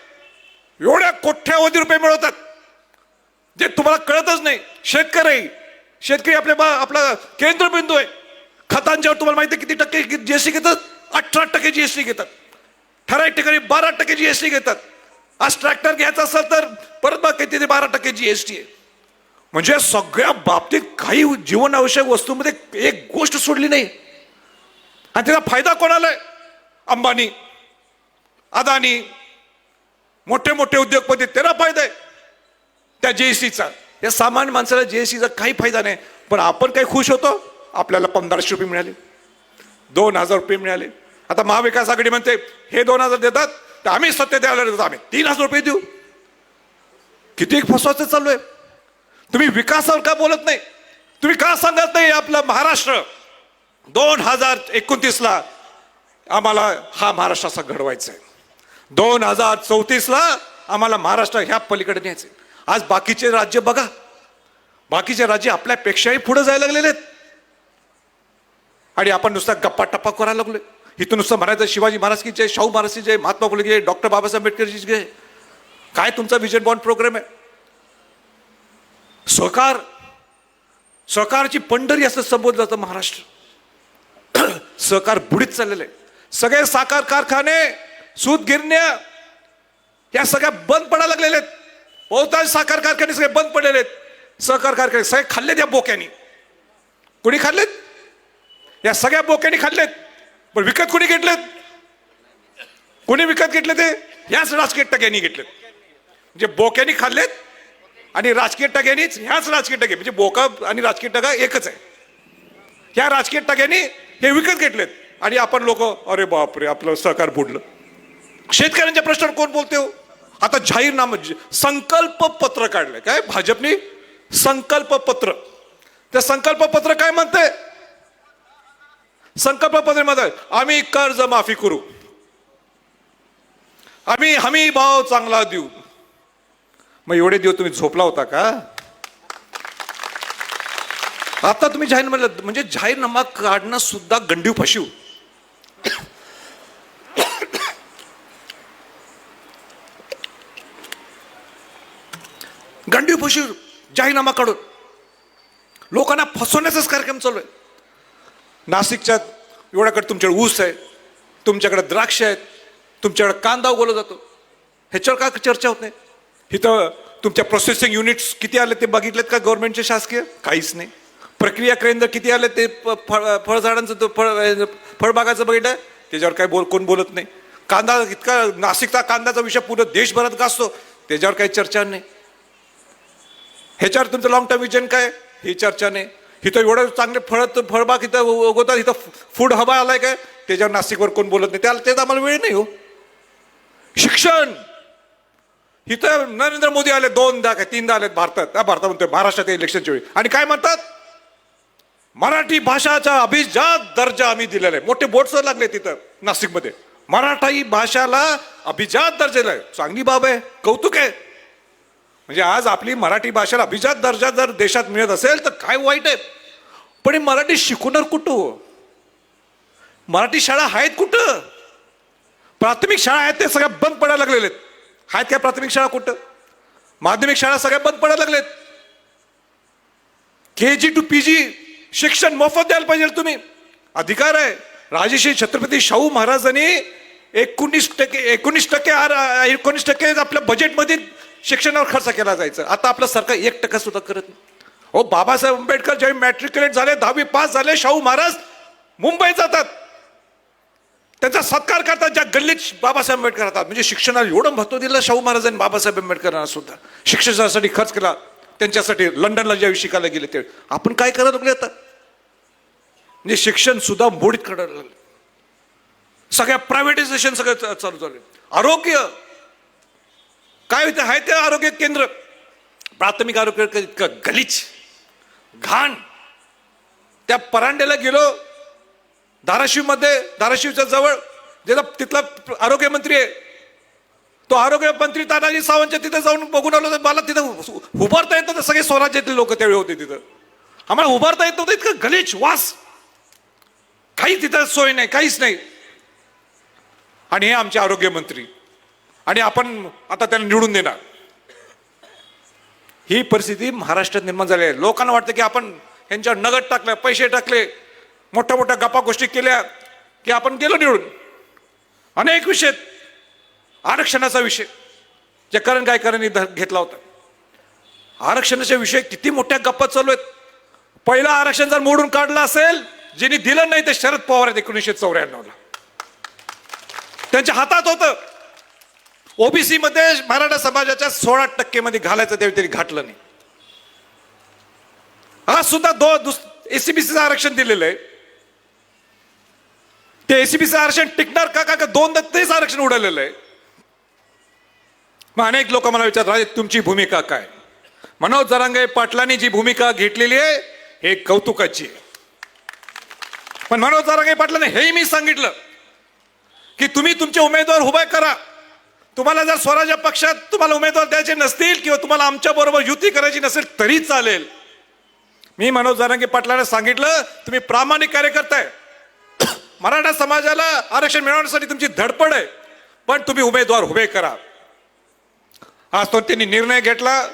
एवढ्या कोट्यावधी रुपये मिळवतात जे तुम्हाला कळतच नाही. शेतकरी आपला केंद्रबिंदू आहे. खतांच्यावर तुम्हाला माहिती आहे किती टक्के जीएसटी घेतात? 18% जीएसटी घेतात. ठराविक ठिकाणी 12% जीएसटी घेतात. आज ट्रॅक्टर घ्यायचा असेल तर परत बघ किती 12% जीएसटी आहे. म्हणजे सगळ्या बाबतीत काही जीवनावश्यक वस्तूंमध्ये एक गोष्ट सोडली नाही. आणि त्याचा फायदा कोणाला आहे? अंबानी, अदानी, मोठे मोठे उद्योगपती, त्यांना फायदा आहे त्या जीएसटीचा. या सामान्य माणसाला जीएसटीचा काही फायदा नाही. पण आपण काही खुश होतो? आपल्याला 1500 रुपये मिळाले, 2000 रुपये मिळाले. आता महाविकास आघाडी म्हणते हे 2000 देतात तर आम्ही सत्य द्यायला देतो, आम्ही 3000 रुपये देऊ. किती फसवायचं चालू आहे. तुम्ही विकासावर का बोलत नाही? तुम्ही का सांगत नाही आपलं महाराष्ट्र 2029ला आम्हाला हा महाराष्ट्र असा घडवायचा आहे, 2034ला आम्हाला महाराष्ट्र ह्या पलीकडे न्यायचे. आज बाकीचे राज्य बघा, बाकीचे राज्य आपल्यापेक्षाही पुढे जायला लागलेले आहेत. आणि आपण नुसता गप्पा टप्पा करायला लागलोय. इथून नुसतं म्हणायचं शिवाजी महाराज की जय, शाहू महाराज की जय, महात्मा फुले की जय, डॉक्टर बाबासाहेब आंबेडकरची जय. काय तुमचा विजन बॉन्ड प्रोग्राम आहे? सहकारची पंढरी असं संबोधलं जातं महाराष्ट्र. सहकार बुडीत चाललेलं आहे. सगळे साखर कारखाने, सूत गिरण्या या सगळ्या बंद पडायला लागलेल्या आहेत. बहुतांश साखर कारखाने सगळे बंद पडलेले आहेत. सहकार कारखाने सगळे खाल्लेत या बोक्यानी. कुणी खाल्लेत? या सगळ्या बोक्यानी खाल्लेत. पण विकत कुणी घेतलेत? कोणी विकत घेतले ते? याच राजकीय टग्यांनी घेतलेत. म्हणजे बोक्यांनी खाल्लेत आणि राजकीय टग्यांनीच, ह्याच राजकीय टगे, म्हणजे बोका आणि राजकीय टगा एकच आहे. ह्या राजकीय टग्यांनी हे विकत घेतलेत आणि आपण लोक अरे बापरे आपलं सहकार बुडलं. शेतकऱ्यांच्या प्रश्नावर कोण बोलते हो? आता जाहीरनामा, संकल्प पत्र काढलंय. काय भाजपने संकल्प पत्र. त्या संकल्प पत्र काय म्हणते? संकल्प पत्र मध्ये आम्ही कर्ज माफी करू, आम्ही हमी भाव चांगला देऊ. मग एवढे दिवस तुम्ही झोपला होता का? आता तुम्ही जाहीरनामा, म्हणजे जाहीरनामा काढणं सुद्धा गंडीव फशीव. गंडीव फशीव जाहीरनामा काढून लोकांना फसवण्याचाच कार्यक्रम चालू आहे. नाशिकच्या एवढ्याकडे तुमच्याकडे ऊस आहे, तुमच्याकडे द्राक्ष आहेत, तुमच्याकडे कांदा उगवला जातो. ह्याच्यावर का चर्चा होत नाही? इथं तुमच्या प्रोसेसिंग युनिट्स किती आले ते बघितलेत का गव्हर्नमेंटचे शासकीय? काहीच नाही. प्रक्रिया केंद्र किती आले ते फळझाडांचं फळबागाचं बघितलं त्याच्यावर काय कोण बोलत नाही. कांदा इतका, नाशिकचा कांद्याचा विषय पूर्ण देशभरात गाजतो, त्याच्यावर काही चर्चा नाही. ह्याच्यावर तुमचं लॉंग टर्म विजन काय? ही चर्चा नाही. इथं एवढं चांगले फळबाग इथं उगवतात, इथं फूड हबा आलाय काय? त्याच्यावर नाशिकवर कोण बोलत नाही. त्याला तेच आम्हाला वेळ नाही हो. शिक्षण, इथं नरेंद्र मोदी आले, 2दा काय 3दा आलेत भारतात म्हणतोय, महाराष्ट्रात इलेक्शनच्या वेळी, आणि काय म्हणतात? मराठी भाषाचा अभिजात दर्जा आम्ही दिलेला आहे. मोठे बोर्ड लागले तिथं नाशिकमध्ये, मराठी भाषाला अभिजात दर्जा दिलाय. चांगली बाब आहे, कौतुक आहे. म्हणजे आज आपली मराठी भाषेला अभिजात दर्जा जर देशात मिळत असेल तर काय वाईट आहे. पण मराठी शिकवणार कुठं? मराठी शाळा आहेत कुठं? प्राथमिक शाळा आहेत ते सगळ्या बंद पडायला लागलेले आहेत काय? प्राथमिक शाळा कुठं? माध्यमिक शाळा सगळ्या बंद पडायला लागलेत. KG to PG शिक्षण मोफत द्यायला पाहिजे तुम्ही. अधिकार आहे. राजश्री छत्रपती शाहू महाराजांनी 19% आपल्या बजेटमध्ये शिक्षणावर खर्च केला जायचा. आता आपलं सरकार 1% सुद्धा करत नाही. हो, बाबासाहेब आंबेडकर ज्यावेळी मॅट्रिक्युलेट झाले, 10वी पास झाले, शाहू महाराज मुंबईत जातात, त्यांचा सत्कार करतात ज्या गल्लीत बाबासाहेब आंबेडकर राहतात. म्हणजे शिक्षणाला एवढं महत्व दिलं शाहू महाराजांनी, बाबासाहेब आंबेडकरांना सुद्धा शिक्षणासाठी खर्च केला. त्यांच्यासाठी लंडनला ज्यावेळी शिकायला गेले त्यावेळी. आपण काय करायला लागले आता? म्हणजे शिक्षण सुद्धा मोडीत काढायला लागले. सगळ्या प्रायव्हेटायझेशन सगळं चालू झालं. आरोग्य काय होतं? आहे ते आरोग्य केंद्र, प्राथमिक आरोग्य इतकं गलीच घाण. त्या परांड्याला गेलो धाराशिवमध्ये, धाराशिवच्या जवळ ज्याचा तिथला आरोग्य मंत्री आहे, तो आरोग्य मंत्री तानाजी सावंतच्या तिथे जाऊन बघून आलो. मला तिथं उभारता येत नव्हतं. सगळे स्वराज्यातले लोक त्यावेळी होते तिथं. आम्हाला उभारता येत नव्हतं. इतकं गलीच वास, काही तिथं सोय नाही, काहीच नाही. आणि हे आमचे आरोग्य मंत्री, आणि आपण आता त्यांना निवडून देणार. ही परिस्थिती महाराष्ट्रात निर्माण झाली आहे. लोकांना वाटतं की आपण यांच्या नगद टाकल्या, पैसे टाकले, मोठ्या मोठ्या गप्पा गोष्टी केल्या की आपण गेलो निवडून. अनेक विषय, आरक्षणाचा विषय जे करण गायकरांनी घेतला होता, आरक्षणाच्या विषय किती मोठ्या गप्पा चालू आहेत. पहिलं आरक्षण जर मोडून काढलं असेल, ज्यांनी दिलं नाही ते शरद पवार आहेत 1994ला. त्यांच्या हातात होतं. ओबीसी मध्ये मराठा समाजाच्या 16% मध्ये घालायचं, त्यावेळी तरी घातलं नाही. आज सुद्धा एसीबीसीचं आरक्षण दिलेलं आहे. ते एसीबीसीचं आरक्षण टिकणार का? का 2दा तेच आरक्षण उडालेलं आहे. मग अनेक लोक मला विचारतात तुमची भूमिका काय? मनोज जरांगे पाटलांनी जी भूमिका घेतलेली आहे हे कौतुकाची आहे. पण मनोज जरांगे पाटलांनी हेही मी सांगितलं की तुम्ही तुमचे उमेदवार उभे करा. तुम्हाला जर स्वराज्य पक्षात तुम्हाला उमेदवार द्यायचे नसतील किंवा तुम्हाला आमच्या बरोबर युती करायची नसेल तरी चालेल. मी मनोज जरांगे पाटलांना सांगितलं तुम्ही प्रामाणिक कार्यकर्ता आहे, मराठा समाजाला आरक्षण मिळवण्यासाठी तुमची धडपड आहे, पण तुम्ही उमेदवार उभे करा. आज तो त्यांनी निर्णय घेतला,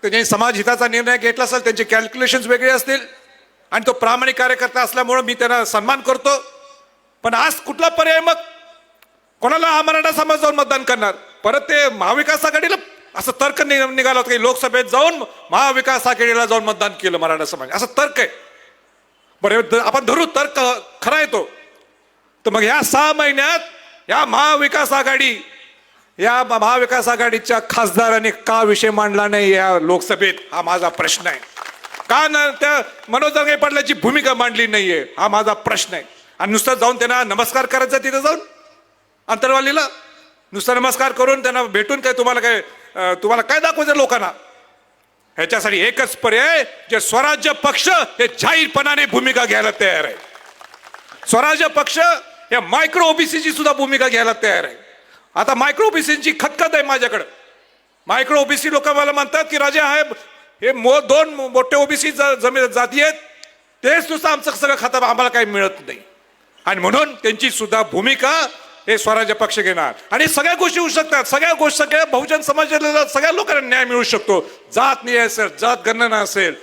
त्यांनी समाज हिताचा निर्णय घेतला असेल, त्यांचे कॅल्क्युलेशन्स वेगळे असतील, आणि तो प्रामाणिक कार्यकर्ता असल्यामुळे मी त्यांना सन्मान करतो. पण आज कुठला पर्याय मग? कोणाला हा मराठा समाज जाऊन मतदान करणार? परत ते महाविकास आघाडीला असं तर्क निघाला होता की लोकसभेत जाऊन महाविकास आघाडीला जाऊन मतदान केलं मराठा समाज, असं तर्क आहे. बरं आपण धरू तर्क खरा येतो, तर मग ह्या 6 महिन्यात या महाविकास आघाडीच्या खासदारांनी का विषय मांडला नाही या लोकसभेत, हा माझा प्रश्न आहे. का ना त्या मनोज जरांगे पाटलाची भूमिका मांडली नाहीये, हा माझा प्रश्न आहे. आणि नुसतं जाऊन त्यांना नमस्कार करायचा तिथे जाऊन अंतरवालीला, नुसतं नमस्कार करून त्यांना भेटून काय तुम्हाला काय दाखवायचं लोकांना? ह्याच्यासाठी एकच पर्याय, जे स्वराज्य पक्ष हे जाहीरपणाने भूमिका घ्यायला तयार आहे. स्वराज्य पक्ष या मायक्रो ओबीसीची सुद्धा भूमिका घ्यायला तयार आहे. आता मायक्रो ओबीसीची खतखत आहे माझ्याकडे. मायक्रो ओबीसी लोक मला म्हणतात की राजा हे 2 मोठे ओबीसी जाती आहेत, तेच नुसतं आमचं सगळं खातं, आम्हाला काही मिळत नाही. आणि म्हणून त्यांची सुद्धा भूमिका हे स्वराज्य पक्ष घेणार. आणि सगळ्या गोष्टी होऊ शकतात, सगळ्या बहुजन समाजाला सगळ्या लोकांना न्याय मिळू शकतो. जात नाही असेल, जात गणना असेल,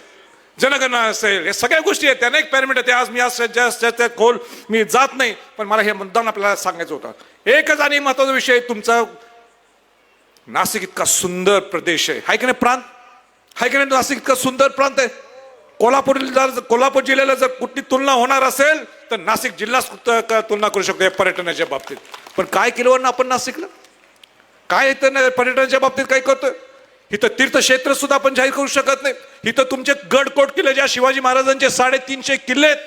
जनगणना असेल, हे सगळ्या गोष्टी आहेत. त्याने एक पॅरामीटर ते आज मी आज खोल मी जात नाही, पण मला हे मुद्दाम आपल्याला सांगायचं होतं. एकच आणि महत्वाचा विषय, तुमचा नाशिक इतका सुंदर प्रदेश आहे, हाय की नाही? प्रांत हाय की नाही? नाशिक इतका सुंदर प्रांत आहे. कोल्हापूर जिल्ह्याला जर कुठली तुलना होणार असेल तर नाशिक जिल्हा तुलना करू शकतो या पर्यटनाच्या बाबतीत. पण काय केलं ना आपण नाशिकला? काय इथं पर्यटनाच्या बाबतीत काय करतोय? इथं तीर्थक्षेत्र सुद्धा आपण जाहीर करू शकत नाही. इथं तुमचे गड कोट किल्ले, ज्या शिवाजी महाराजांचे 350 किल्ले आहेत,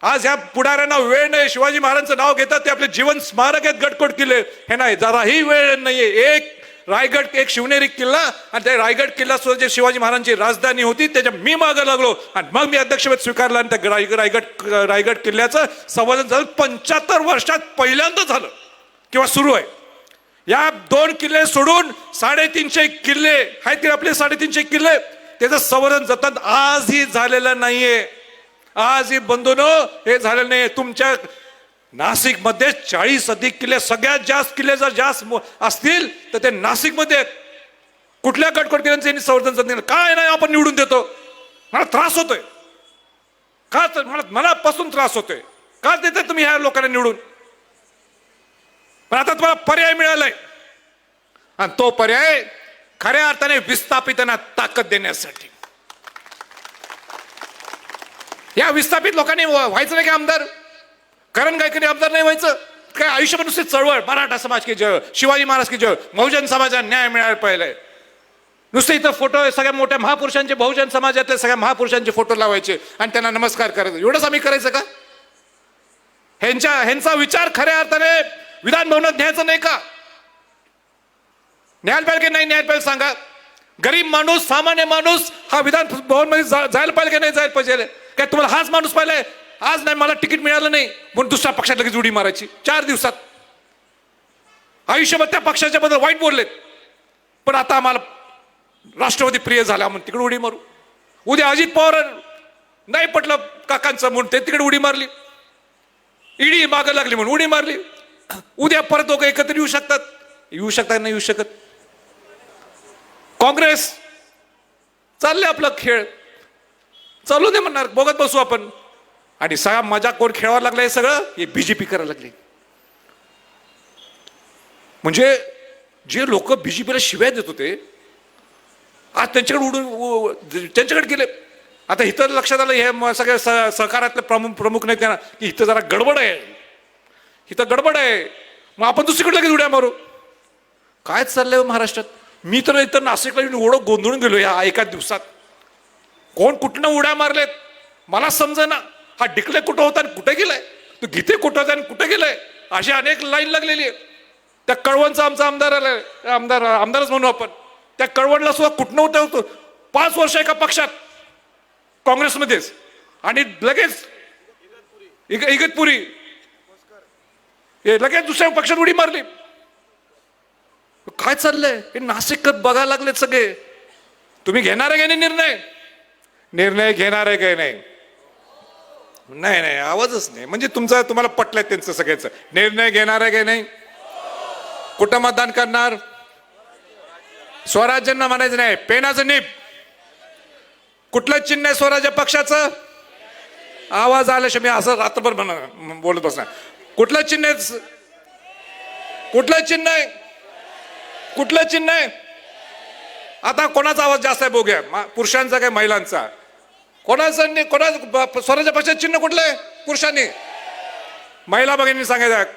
आज ह्या पुढाऱ्यांना वेळ नाही. शिवाजी महाराजांचं नाव घेतात, ते आपले जीवन स्मारक आहेत गडकोट किल्ले, हे नाही, जराही वेळ नाहीये. एक रायगड, एक शिवनेरी किल्ला, आणि त्या रायगड किल्ला सुद्धा जे शिवाजी महाराजांची राजधानी होती त्याच्या मी मागं लागलो, आणि मग मी अध्यक्षपद स्वीकारलं. आणि त्या रायगड किल्ल्याचं संवर्धन झालं 75 वर्षात पहिल्यांदा झालं किंवा सुरू आहे. या 2 किल्ले सोडून 350 किल्ले आहेत की आपले, 350 किल्ले, त्याचं संवर्धन जतन आजही झालेलं नाहीये. आजही बंधूनो हे झालेलं नाहीये. तुमच्या नाशिकमध्ये 40 अधिक किल्ले, सगळ्यात जास्त किल्ले जर जास्त असतील तर ते नाशिकमध्ये आहेत. कुठल्या गडकोट किल्ल्यांचं यांनी संवर्धन जतन काय नाही आपण निवडून देतो? मला त्रास होतोय का? मनापासून त्रास होतोय का देता तुम्ही ह्या लोकांना निवडून? पण आता तुम्हाला पर्याय मिळालाय, आणि तो पर्याय खऱ्या अर्थाने विस्थापितांना ताकद देण्यासाठी. या विस्थापित लोकांनी व्हायचं नाही की आमदार? करण गायकरी आमदार नाही व्हायचं काय? आयुष्यभर नुसते चळवळ, मराठा समाज की जय, शिवाजी महाराज की जय, बहुजन समाजाला न्याय मिळायला पाहिजे. नुसते इथं फोटो सगळ्या मोठ्या महापुरुषांचे, बहुजन समाजातल्या सगळ्या महापुरुषांचे फोटो लावायचे आणि त्यांना नमस्कार करायचं, एवढंच आम्ही करायचं का? ह्यांचा विचार खऱ्या अर्थाने विधान भवनात न्यायचा नाही का? न्यायला पाहिजे की नाही न्यायला पाहिजे सांगा? गरीब माणूस, सामान्य माणूस हा विधान भवन मध्ये जायला पाहिजे की नाही जायला पाहिजे? काय तुम्हाला हाच माणूस पाहिलाय? आज नाही मला तिकीट मिळालं नाही म्हणून दुसऱ्या पक्षात लगेच उडी मारायची 4 दिवसात. आयुष्यभर त्या पक्षाच्या बद्दल वाईट बोललेत, पण आता आम्हाला राष्ट्रवादी प्रिय झाला म्हणून तिकडे उडी मारू. उद्या अजित पवार नाही पटलं काकांचं म्हणून ते तिकडे उडी मारली. ईडी मागं लागली म्हणून उडी मारली. उद्या परत दोघं एकत्र येऊ शकतात नाही येऊ शकत. काँग्रेस चालले आपला खेळ, चालू दे म्हणणार, बघत बसू आपण. आणि सगळा मजा कोण खेळायला लागलाय? हे सगळं हे बीजेपी करायला लागले. म्हणजे जे लोक बीजेपीला शिव्या देत होते आज त्यांच्याकडे गेले. आता इथं लक्षात आलं हे सगळ्या सहकारातले प्रमुख नाही त्यांना की इथं जरा गडबड आहे, इथं गडबड आहे, मग आपण दुसरीकडे लगेच उड्या मारू. काय चाललंय महाराष्ट्रात? मी तर इथं नाशिकला एवढं गोंधळून गेलो या एका दिवसात. कोण कुठनं उड्या मारलेत मला समजेना. हा डिक्ले कुठं होता आणि कुठे गेलाय, तो गीते कुठं होता आणि कुठे गेलाय, अशी अनेक लाईन लागलेली आहे. त्या कळवणचा आमचा आमदारच म्हणू आपण, त्या कळवणला सुद्धा कुठनं होतं 5 वर्ष एका पक्षात काँग्रेसमध्येच, आणि लगेच इगतपुरी लगेच दुसऱ्या पक्षात उडी मारली. काय चाललंय हे नाशिक बघायला लागलेत सगळे. तुम्ही घेणार आहे का नाही निर्णय घेणार आहे काय? नाही आवाजच नाही. म्हणजे तुम्हाला पटलंय त्यांचं सगळ्यांचं. निर्णय घेणार आहे काय नाही? कुठं मतदान करणार? स्वराज्यांना म्हणायचं नाही, पेनाचं निप. कुठलं चिन्ह आहे स्वराज्य पक्षाचं? आवाज आल्याशिवाय मी असं रात्रभर बोलत बसणार. कुठलं चिन्ह आहे? कुठलं चिन्ह आहे? कुठलं चिन्ह आहे? आता कोणाचा आवाज जास्त आहे बघूया, पुरुषांचा काय महिलांचा? कोणाचं नाही, स्वराज्य पक्षाचं चिन्ह कुठलं आहे? पुरुषांनी. महिला भगिनी सांगायचं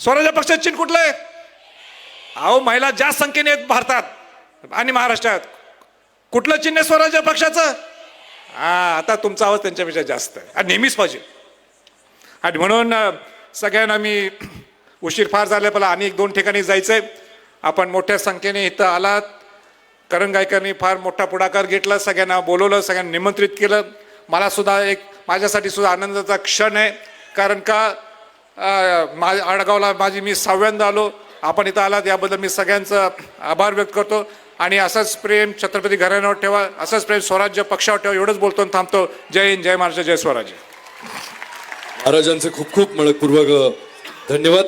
स्वराज्य पक्षाचं चिन्ह कुठलं आहे? अहो महिला जास्त संख्येने आहेत भारतात आणि महाराष्ट्रात. कुठलं चिन्ह आहे स्वराज्य पक्षाचं? हा, आता तुमचा आवाज त्यांच्यापेक्षा जास्त आहे आणि नेहमीच पाहिजे. आणि म्हणून सगळ्यांना मी उशीर फार झाला, मला आणि 1-2 ठिकाणी जायचंय. आपण मोठ्या संख्येने इथं आलात. करण गायकरांनी फार मोठा पुढाकार घेतला, सगळ्यांना बोलवलं, सगळ्यांना निमंत्रित केलं. मला सुद्धा माझ्यासाठी सुद्धा आनंदाचा क्षण आहे. कारण का आडगावला मी 6व्यांदा आलो. आपण इथं आलात याबद्दल मी सगळ्यांचं आभार व्यक्त करतो. आणि असंच प्रेम छत्रपती घराण्यावर ठेवा, असंच प्रेम स्वराज्य पक्षावर ठेवा. एवढंच बोलतो आणि थांबतो. जय हिंद, जय महाराष्ट्र, जय स्वराज्य.
महाराजांचे खूप खूप मनपूर्वक धन्यवाद.